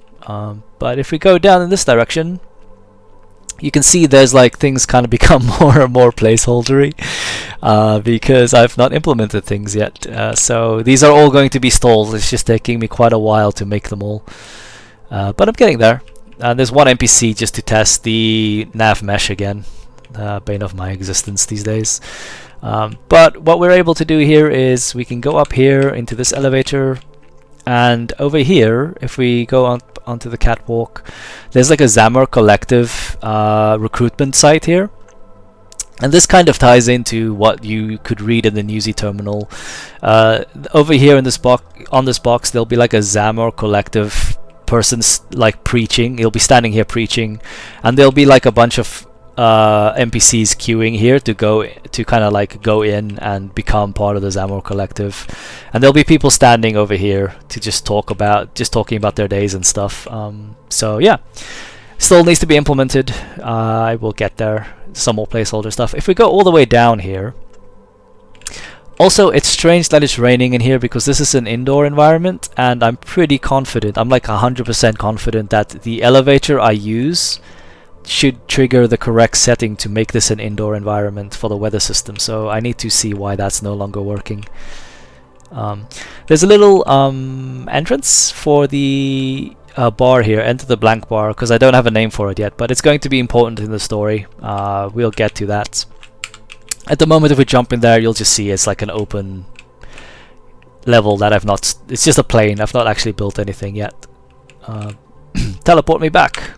But if we go down in this direction, you can see there's like things kind of become more and more placeholdery, because I've not implemented things yet. So these are all going to be stalls. It's just taking me quite a while to make them all. But I'm getting there. And there's one NPC just to test the nav mesh again. Bane of my existence these days. But what we're able to do here is we can go up here into this elevator, and over here, if we go onto the catwalk, there's like a Zamor Collective recruitment site here. And this kind of ties into what you could read in the Newsy terminal. Over here in this on this box, there'll be like a Zamor Collective person like preaching. He'll be standing here preaching, and there'll be like a bunch of NPCs queuing here to kind of like go in and become part of the Zamor Collective, and there'll be people standing over here to just talking about their days and stuff. So yeah, still needs to be implemented. I will get there. Some more placeholder stuff. If we go all the way down here, also it's strange that it's raining in here, because this is an indoor environment, and I'm pretty confident, I'm like 100% confident that the elevator I use should trigger the correct setting to make this an indoor environment for the weather system. So I need to see why that's no longer working. There's a little entrance for the bar here, enter the blank bar, because I don't have a name for it yet, but it's going to be important in the story. We'll get to that. At the moment, if we jump in there, you'll just see it's like an open level that it's just a plane. I've not actually built anything yet. Teleport me back.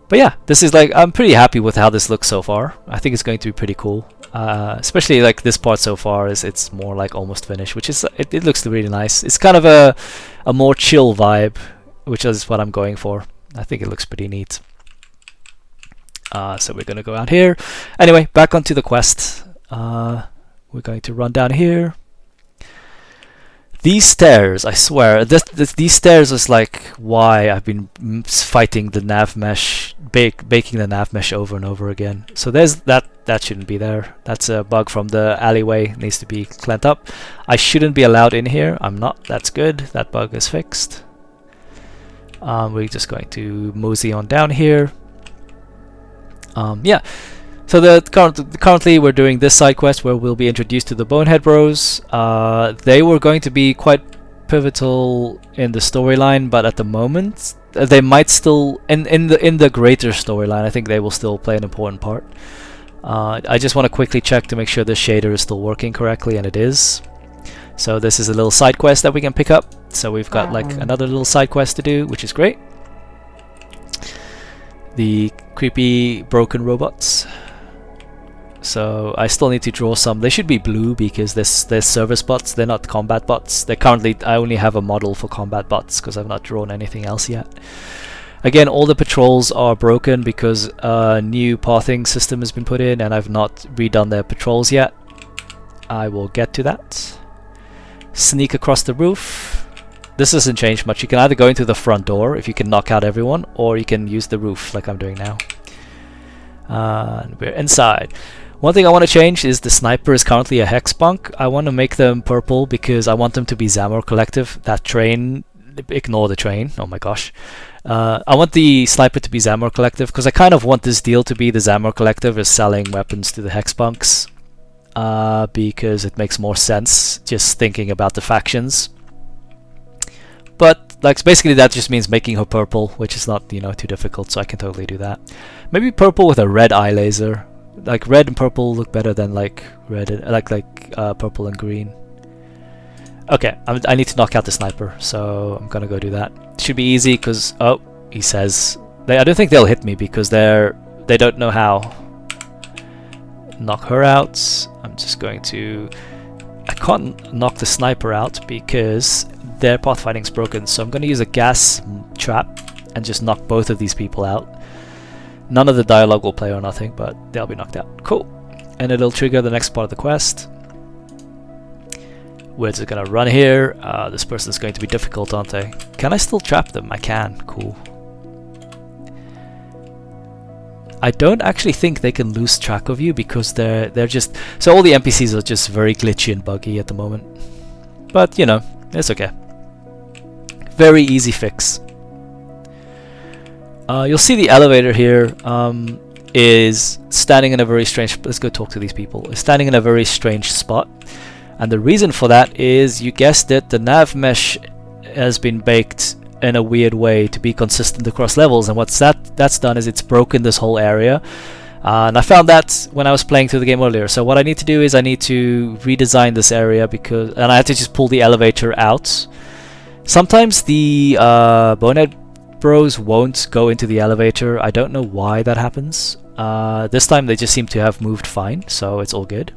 But yeah, this is like, I'm pretty happy with how this looks so far. I think it's going to be pretty cool. Especially like this part so far, it's more like almost finished, which is, it looks really nice. It's kind of a more chill vibe, which is what I'm going for. I think it looks pretty neat. So we're going to go out here. Anyway, back onto the quest. We're going to run down here. These stairs, I swear, these stairs is like why I've been fighting the nav mesh, baking the nav mesh over and over again. So there's that shouldn't be there. That's a bug from the alleyway, needs to be cleaned up. I shouldn't be allowed in here. I'm not. That's good. That bug is fixed. We're just going to mosey on down here. Yeah. So currently we're doing this side quest where we'll be introduced to the Bonehead Bros. They were going to be quite pivotal in the storyline, but at the moment they might still in the greater storyline. I think they will still play an important part. I just want to quickly check to make sure this shader is still working correctly, and it is. So this is a little side quest that we can pick up. So we've got like another little side quest to do, which is great. The creepy broken robots. So I still need to draw some. They should be blue because they're service bots. They're not combat bots. They're currently, I only have a model for combat bots because I've not drawn anything else yet. Again, all the patrols are broken because a new pathing system has been put in and I've not redone their patrols yet. I will get to that. Sneak across the roof. This doesn't change much. You can either go into the front door if you can knock out everyone, or you can use the roof like I'm doing now. And we're inside. One thing I want to change is the sniper is currently a hex bunk. I want to make them purple because I want them to be Zamor Collective. That train, ignore the train, oh my gosh. I want the sniper to be Zamor Collective because I kind of want this deal to be the Zamor Collective is selling weapons to the hex bunks. Because it makes more sense just thinking about the factions. But like basically that just means making her purple, which is not, you know, too difficult, so I can totally do that. Maybe purple with a red eye laser. Like red and purple look better than like red and purple and green. Okay, I need to knock out the sniper, so I'm gonna go do that. Should be easy because he says I don't think they'll hit me because they don't know how. Knock her out. I'm just going to. I can't knock the sniper out because their pathfinding's broken, so I'm going to use a gas trap and just knock both of these people out. None of the dialogue will play or nothing, but they'll be knocked out. Cool. And it'll trigger the next part of the quest. We're just going to run here. This person's going to be difficult, aren't they? Can I still trap them? I can. Cool. I don't actually think they can lose track of you because they're just... So all the NPCs are just very glitchy and buggy at the moment. But, you know, it's okay. Very easy fix. You'll see the elevator here is standing in a very strange... Let's go talk to these people. It's standing in a very strange spot. And the reason for that is, you guessed it, the nav mesh has been baked in a weird way to be consistent across levels, and what's that's done is it's broken this whole area. And I found that when I was playing through the game earlier. So what I need to do is I need to redesign this area and I have to just pull the elevator out. Sometimes the Bonehead Bros won't go into the elevator. I don't know why that happens. This time they just seem to have moved fine, so it's all good.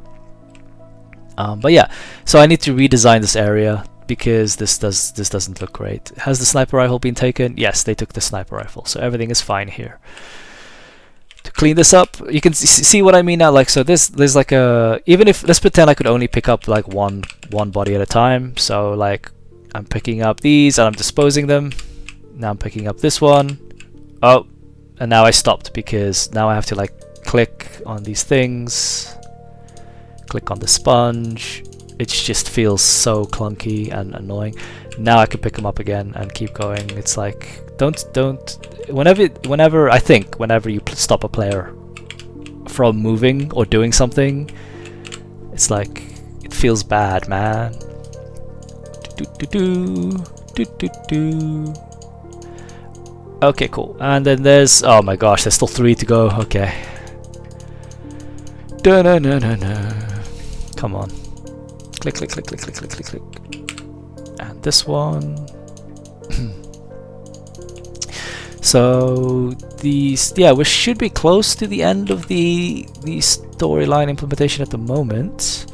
But yeah, so I need to redesign this area because this doesn't look great. Has the sniper rifle been taken? Yes, they took the sniper rifle, so everything is fine here. To clean this up, you can see what I mean now. Like, so there's like a, even if, let's pretend I could only pick up like one body at a time. So like I'm picking up these and I'm disposing them. Now I'm picking up this one. Oh, and now I stopped because now I have to like click on these things. Click on the sponge. It just feels so clunky and annoying. Now I can pick them up again and keep going. It's like whenever you stop a player from moving or doing something, it's like it feels bad, man. Okay, cool. And then there's, oh my gosh, there's still 3 to go. Okay. Come on. Click, click, click, click, click, click, click, click. And this one. So these, yeah, we should be close to the end of the storyline implementation at the moment.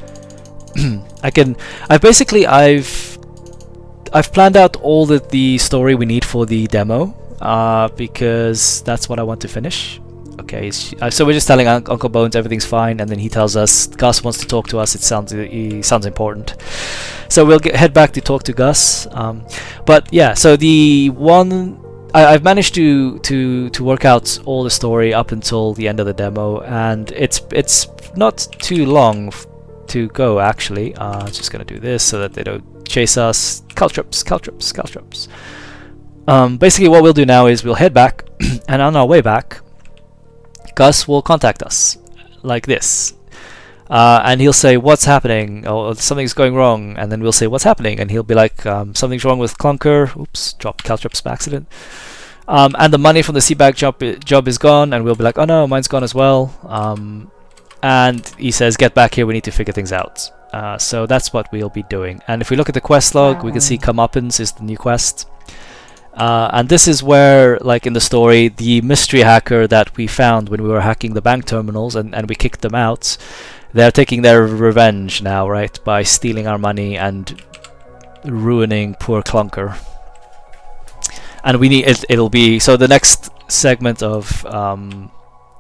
I've planned out all the story we need for the demo. because that's what I want to finish. Okay, so we're just telling Uncle Bones everything's fine, and then he tells us Gus wants to talk to us. He sounds important, so we'll head back to talk to Gus. But yeah, so the one I've managed to work out all the story up until the end of the demo, and it's not too long to go actually. Just gonna do this so that they don't chase us. Caltrops. Basically, what we'll do now is we'll head back, and on our way back, Gus will contact us like this, and he'll say what's happening, or something's going wrong, and then we'll say what's happening, and he'll be like something's wrong with Clunker. Oops, dropped Caltrops by accident. And the money from the Seabag job is gone, and we'll be like, oh no, mine's gone as well. And he says get back here, we need to figure things out. So that's what we'll be doing. And if we look at the quest log, we can see Comeuppance is the new quest. And this is where, like in the story, the mystery hacker that we found when we were hacking the bank terminals and we kicked them out, they're taking their revenge now, right? By stealing our money and ruining poor Clunker. And we need it'll be, so the next segment of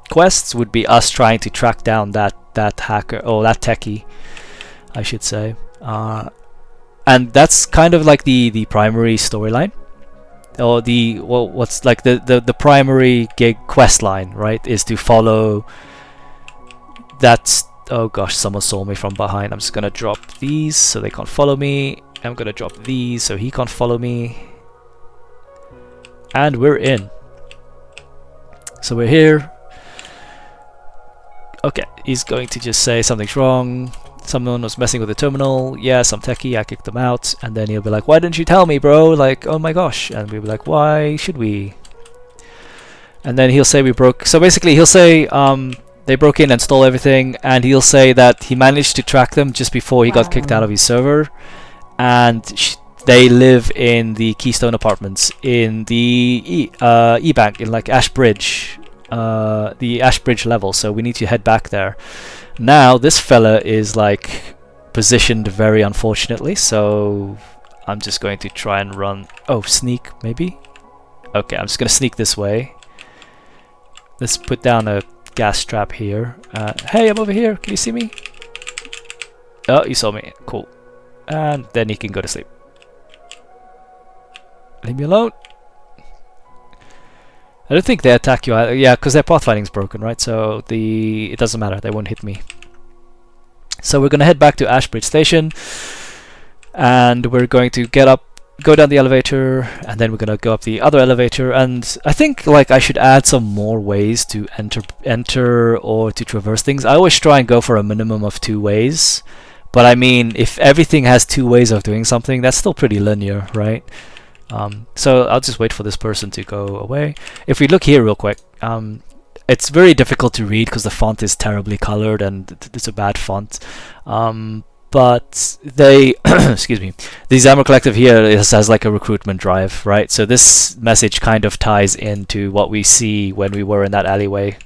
quests would be us trying to track down that hacker, or that techie, I should say. And that's kind of like the primary storyline. Or what's like the primary gig quest line, right, is to follow that. Oh gosh, someone saw me from behind. I'm just gonna drop these so they can't follow me. I'm gonna drop these so he can't follow me, and we're in. So we're here. Okay, he's going to just say something's wrong. Someone was messing with the terminal. Yeah, some techie, I kicked them out. And then he'll be like, why didn't you tell me, bro? Like, oh my gosh. And we'll be like, why should we? And then he'll say we broke. So basically he'll say they broke in and stole everything. And he'll say that he managed to track them just before he got kicked out of his server. And they live in the Keystone Apartments in the E-Bank, in like Ashbridge. The Ashbridge level. So we need to head back there. Now this fella is like positioned very unfortunately, so I'm just going to try and run. Oh, sneak maybe? Okay, I'm just gonna sneak this way. Let's put down a gas trap here. Hey, I'm over here, can you see me? Oh, you saw me, cool. And then he can go to sleep. Leave me alone. I don't think they attack you either. Yeah, because their pathfinding's broken, right? So it doesn't matter, they won't hit me. So we're gonna head back to Ashbridge Station, and we're going to go down the elevator, and then we're gonna go up the other elevator. And I think like I should add some more ways to enter or to traverse things. I always try and go for a minimum of 2 ways, but I mean, if everything has 2 ways of doing something, that's still pretty linear, right? So I'll just wait for this person to go away. If we look here real quick, it's very difficult to read because the font is terribly colored and it's a bad font. But they, excuse me, the Xammer Collective here has like a recruitment drive, right? So this message kind of ties into what we see when we were in that alleyway.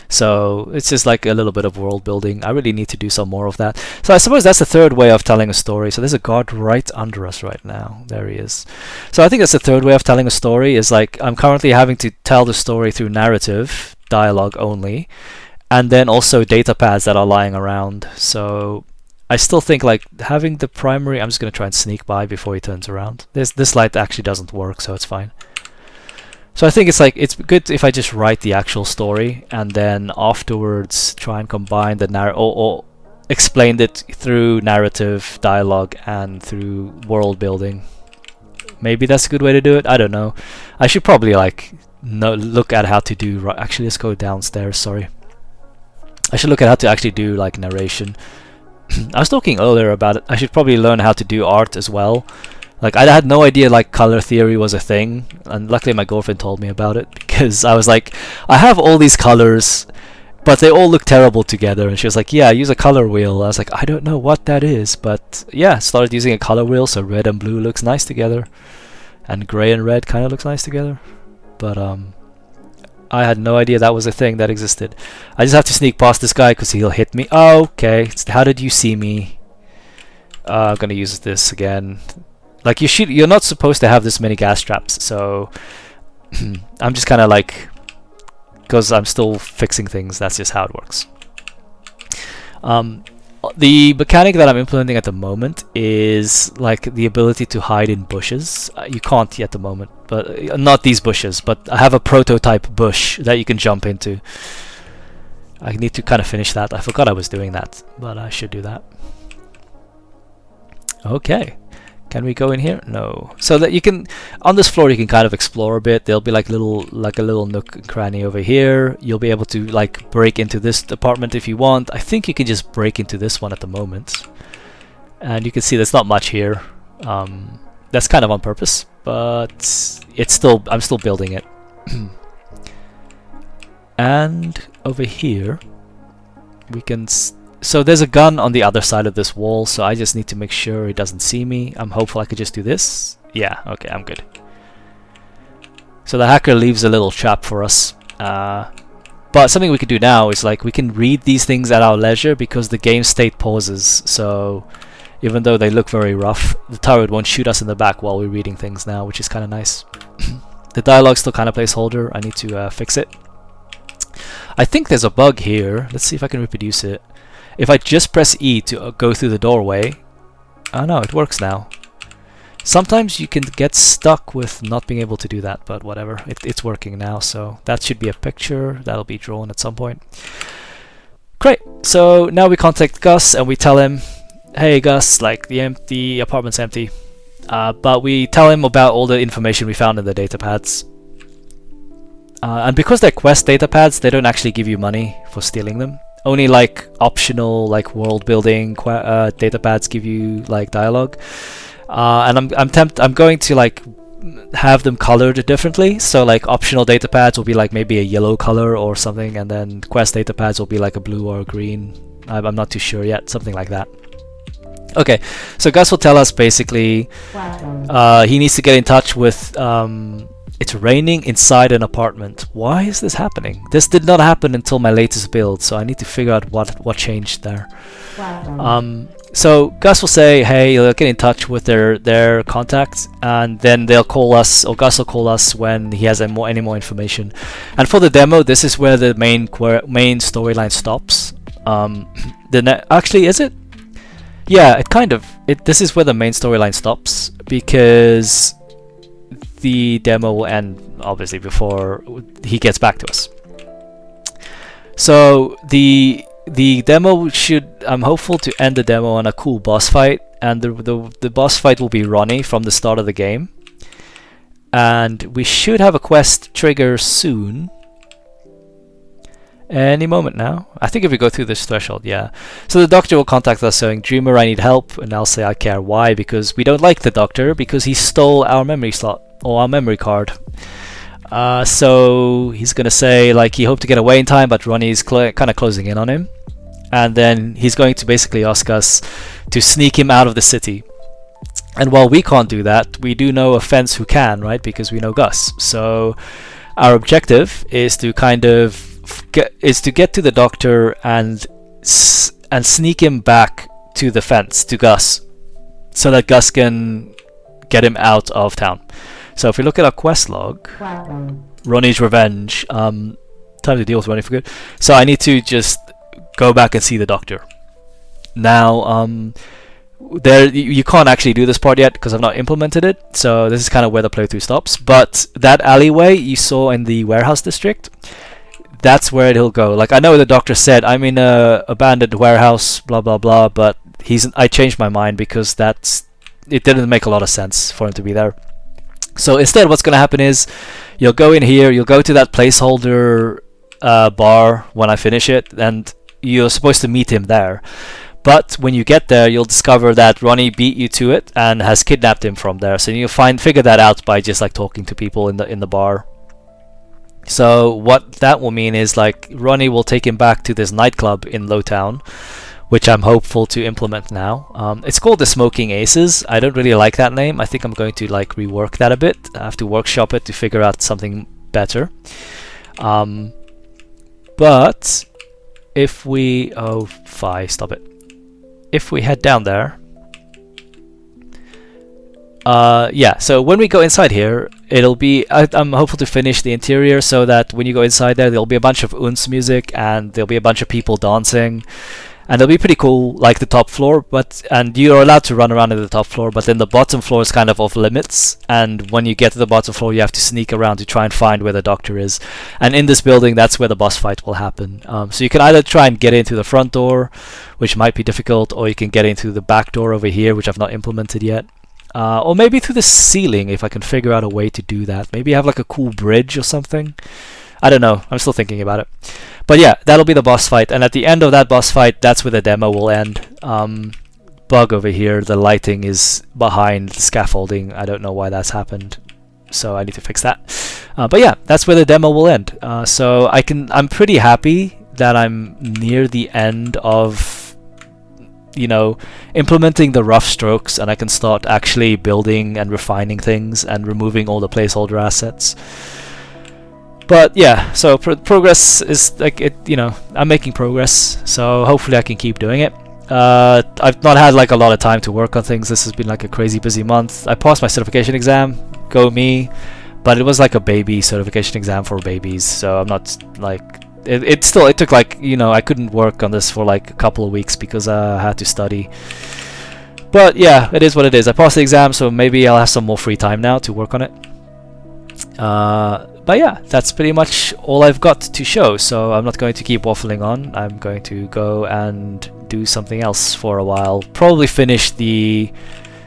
So it's just like a little bit of world building. I really need to do some more of that. So I suppose that's the third way of telling a story. So there's a guard right under us right now. There he is. So I think that's the third way of telling a story, is like I'm currently having to tell the story through narrative, dialogue only, and then also data pads that are lying around. So I still think like having the primary, I'm just going to try and sneak by before he turns around. This light actually doesn't work, so it's fine. So I think it's like, it's good if I just write the actual story and then afterwards try and combine the narrative, or explain it through narrative, dialogue, and through world building. Maybe that's a good way to do it. I don't know. I should probably like look at how to do. Actually, let's go downstairs. Sorry. I should look at how to actually do like narration. I was talking earlier about it. I should probably learn how to do art as well. Like I had no idea like color theory was a thing, and luckily my girlfriend told me about it, because I was like, I have all these colors, but they all look terrible together, and she was like, yeah, use a color wheel. I was like, I don't know what that is, but yeah, started using a color wheel, so red and blue looks nice together, and gray and red kind of looks nice together. But I had no idea that was a thing that existed. I just have to sneak past this guy because he'll hit me. Oh, okay, how did you see me? I'm gonna use this again. Like you're not supposed to have this many gas traps, so I'm just kind of like, because I'm still fixing things, that's just how it works. The mechanic that I'm implementing at the moment is like the ability to hide in bushes. You can't yet at the moment, but not these bushes, but I have a prototype bush that you can jump into. I need to kind of finish that. I forgot I was doing that, but I should do that. Okay. Can we go in here? No. So that you can, on this floor, you can kind of explore a bit. There'll be like a little nook and cranny over here. You'll be able to like break into this apartment if you want. I think you can just break into this one at the moment. And you can see there's not much here. That's kind of on purpose, but it's still, I'm still building it. And over here, we can. So there's a gun on the other side of this wall, so I just need to make sure he doesn't see me. I'm hopeful I could just do this. Yeah, okay, I'm good. So the hacker leaves a little trap for us. But something we can do now is like we can read these things at our leisure because the game state pauses. So even though they look very rough, the turret won't shoot us in the back while we're reading things now, which is kind of nice. The dialogue still kind of placeholder. I need to fix it. I think there's a bug here. Let's see if I can reproduce it. If I just press E to go through the doorway, oh no, it works now. Sometimes you can get stuck with not being able to do that, but whatever, it's working now, so that should be a picture that'll be drawn at some point. Great, so now we contact Gus and we tell him, hey Gus, like the apartment's empty, but we tell him about all the information we found in the data pads. And because they're quest data pads, they don't actually give you money for stealing them. Only like optional like world building data pads give you like dialogue, and I'm going to like have them colored differently. So like optional data pads will be like maybe a yellow color or something, and then quest data pads will be like a blue or a green. I'm not too sure yet, something like that. Okay, so Gus will tell us basically he needs to get in touch with. It's raining inside an apartment. Why is this happening? This did not happen until my latest build, so I need to figure out what changed there. So Gus will say, hey, they'll get in touch with their contacts, and then they'll call us, or Gus will call us when he has any more information. And for the demo, this is where the main storyline stops. Actually, is it? Yeah, it kind of. This is where the main storyline stops because the demo will end obviously before he gets back to us. So the demo should, I'm hopeful to end the demo on a cool boss fight, and the boss fight will be Ronnie from the start of the game, and we should have a quest trigger soon, any moment now. I think if we go through this threshold, yeah. So the doctor will contact us saying, Dreamer, I need help, and I'll say I care. Why? Because we don't like the doctor because he stole our memory slot or our memory card. So he's gonna say like he hoped to get away in time, but Ronnie's kind of closing in on him, and then he's going to basically ask us to sneak him out of the city. And while we can't do that, we do know a fence who can, right? Because we know Gus. So our objective is to kind of get to the doctor and sneak him back to the fence to Gus, so that Gus can get him out of town. So if we look at our quest log, Ronnie's revenge, time to deal with Ronnie for good. So I need to just go back and see the doctor. Now, you can't actually do this part yet because I've not implemented it. So this is kind of where the playthrough stops. But that alleyway you saw in the warehouse district, that's where it'll go. Like I know the doctor said I'm in a abandoned warehouse, blah blah blah, but I changed my mind because it didn't make a lot of sense for him to be there. So instead what's going to happen is you'll go in here, you'll go to that placeholder bar when I finish it, and you're supposed to meet him there. But when you get there, you'll discover that Ronnie beat you to it and has kidnapped him from there. So you'll figure that out by just like talking to people in the bar. So what that will mean is like Ronnie will take him back to this nightclub in Lowtown, which I'm hopeful to implement now. It's called the Smoking Aces. I don't really like that name. I think I'm going to like rework that a bit. I have to workshop it to figure out something better. But if we stop it. If we head down there, yeah, so when we go inside here, it'll be I'm hopeful to finish the interior so that when you go inside there'll be a bunch of uns music and there'll be a bunch of people dancing, and it'll be pretty cool, like the top floor. And you're allowed to run around in the top floor, but then the bottom floor is kind of off limits, and when you get to the bottom floor you have to sneak around to try and find where the doctor is, and in this building that's where the boss fight will happen. So you can either try and get into the front door, which might be difficult, or you can get into the back door over here, which I've not implemented yet. Or maybe through the ceiling, if I can figure out a way to do that. Maybe have like a cool bridge or something. I don't know, I'm still thinking about it. But yeah, that'll be the boss fight, and at the end of that boss fight, that's where the demo will end. Bug over here, the lighting is behind the scaffolding. I don't know why that's happened, so I need to fix that. But yeah, that's where the demo will end. So I'm pretty happy that I'm near the end of, you know, implementing the rough strokes, and I can start actually building and refining things and removing all the placeholder assets. But yeah, so progress is like it. You know, I'm making progress, so hopefully I can keep doing it. I've not had like a lot of time to work on things. This has been like a crazy busy month. I passed my certification exam, go me, but it was like a baby certification exam for babies, so I'm not like it took like, you know, I couldn't work on this for like a couple of weeks because I had to study. But yeah, it is what it is. I passed the exam, so maybe I'll have some more free time now to work on it. But yeah, that's pretty much all I've got to show, so I'm not going to keep waffling on. I'm going to go and do something else for a while. Probably finish the...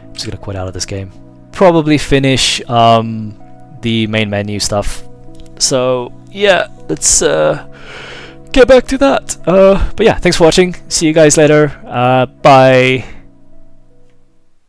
I'm just gonna quit out of this game. Probably finish the main menu stuff. So yeah, let's get back to that. But yeah, thanks for watching. See you guys later. Bye.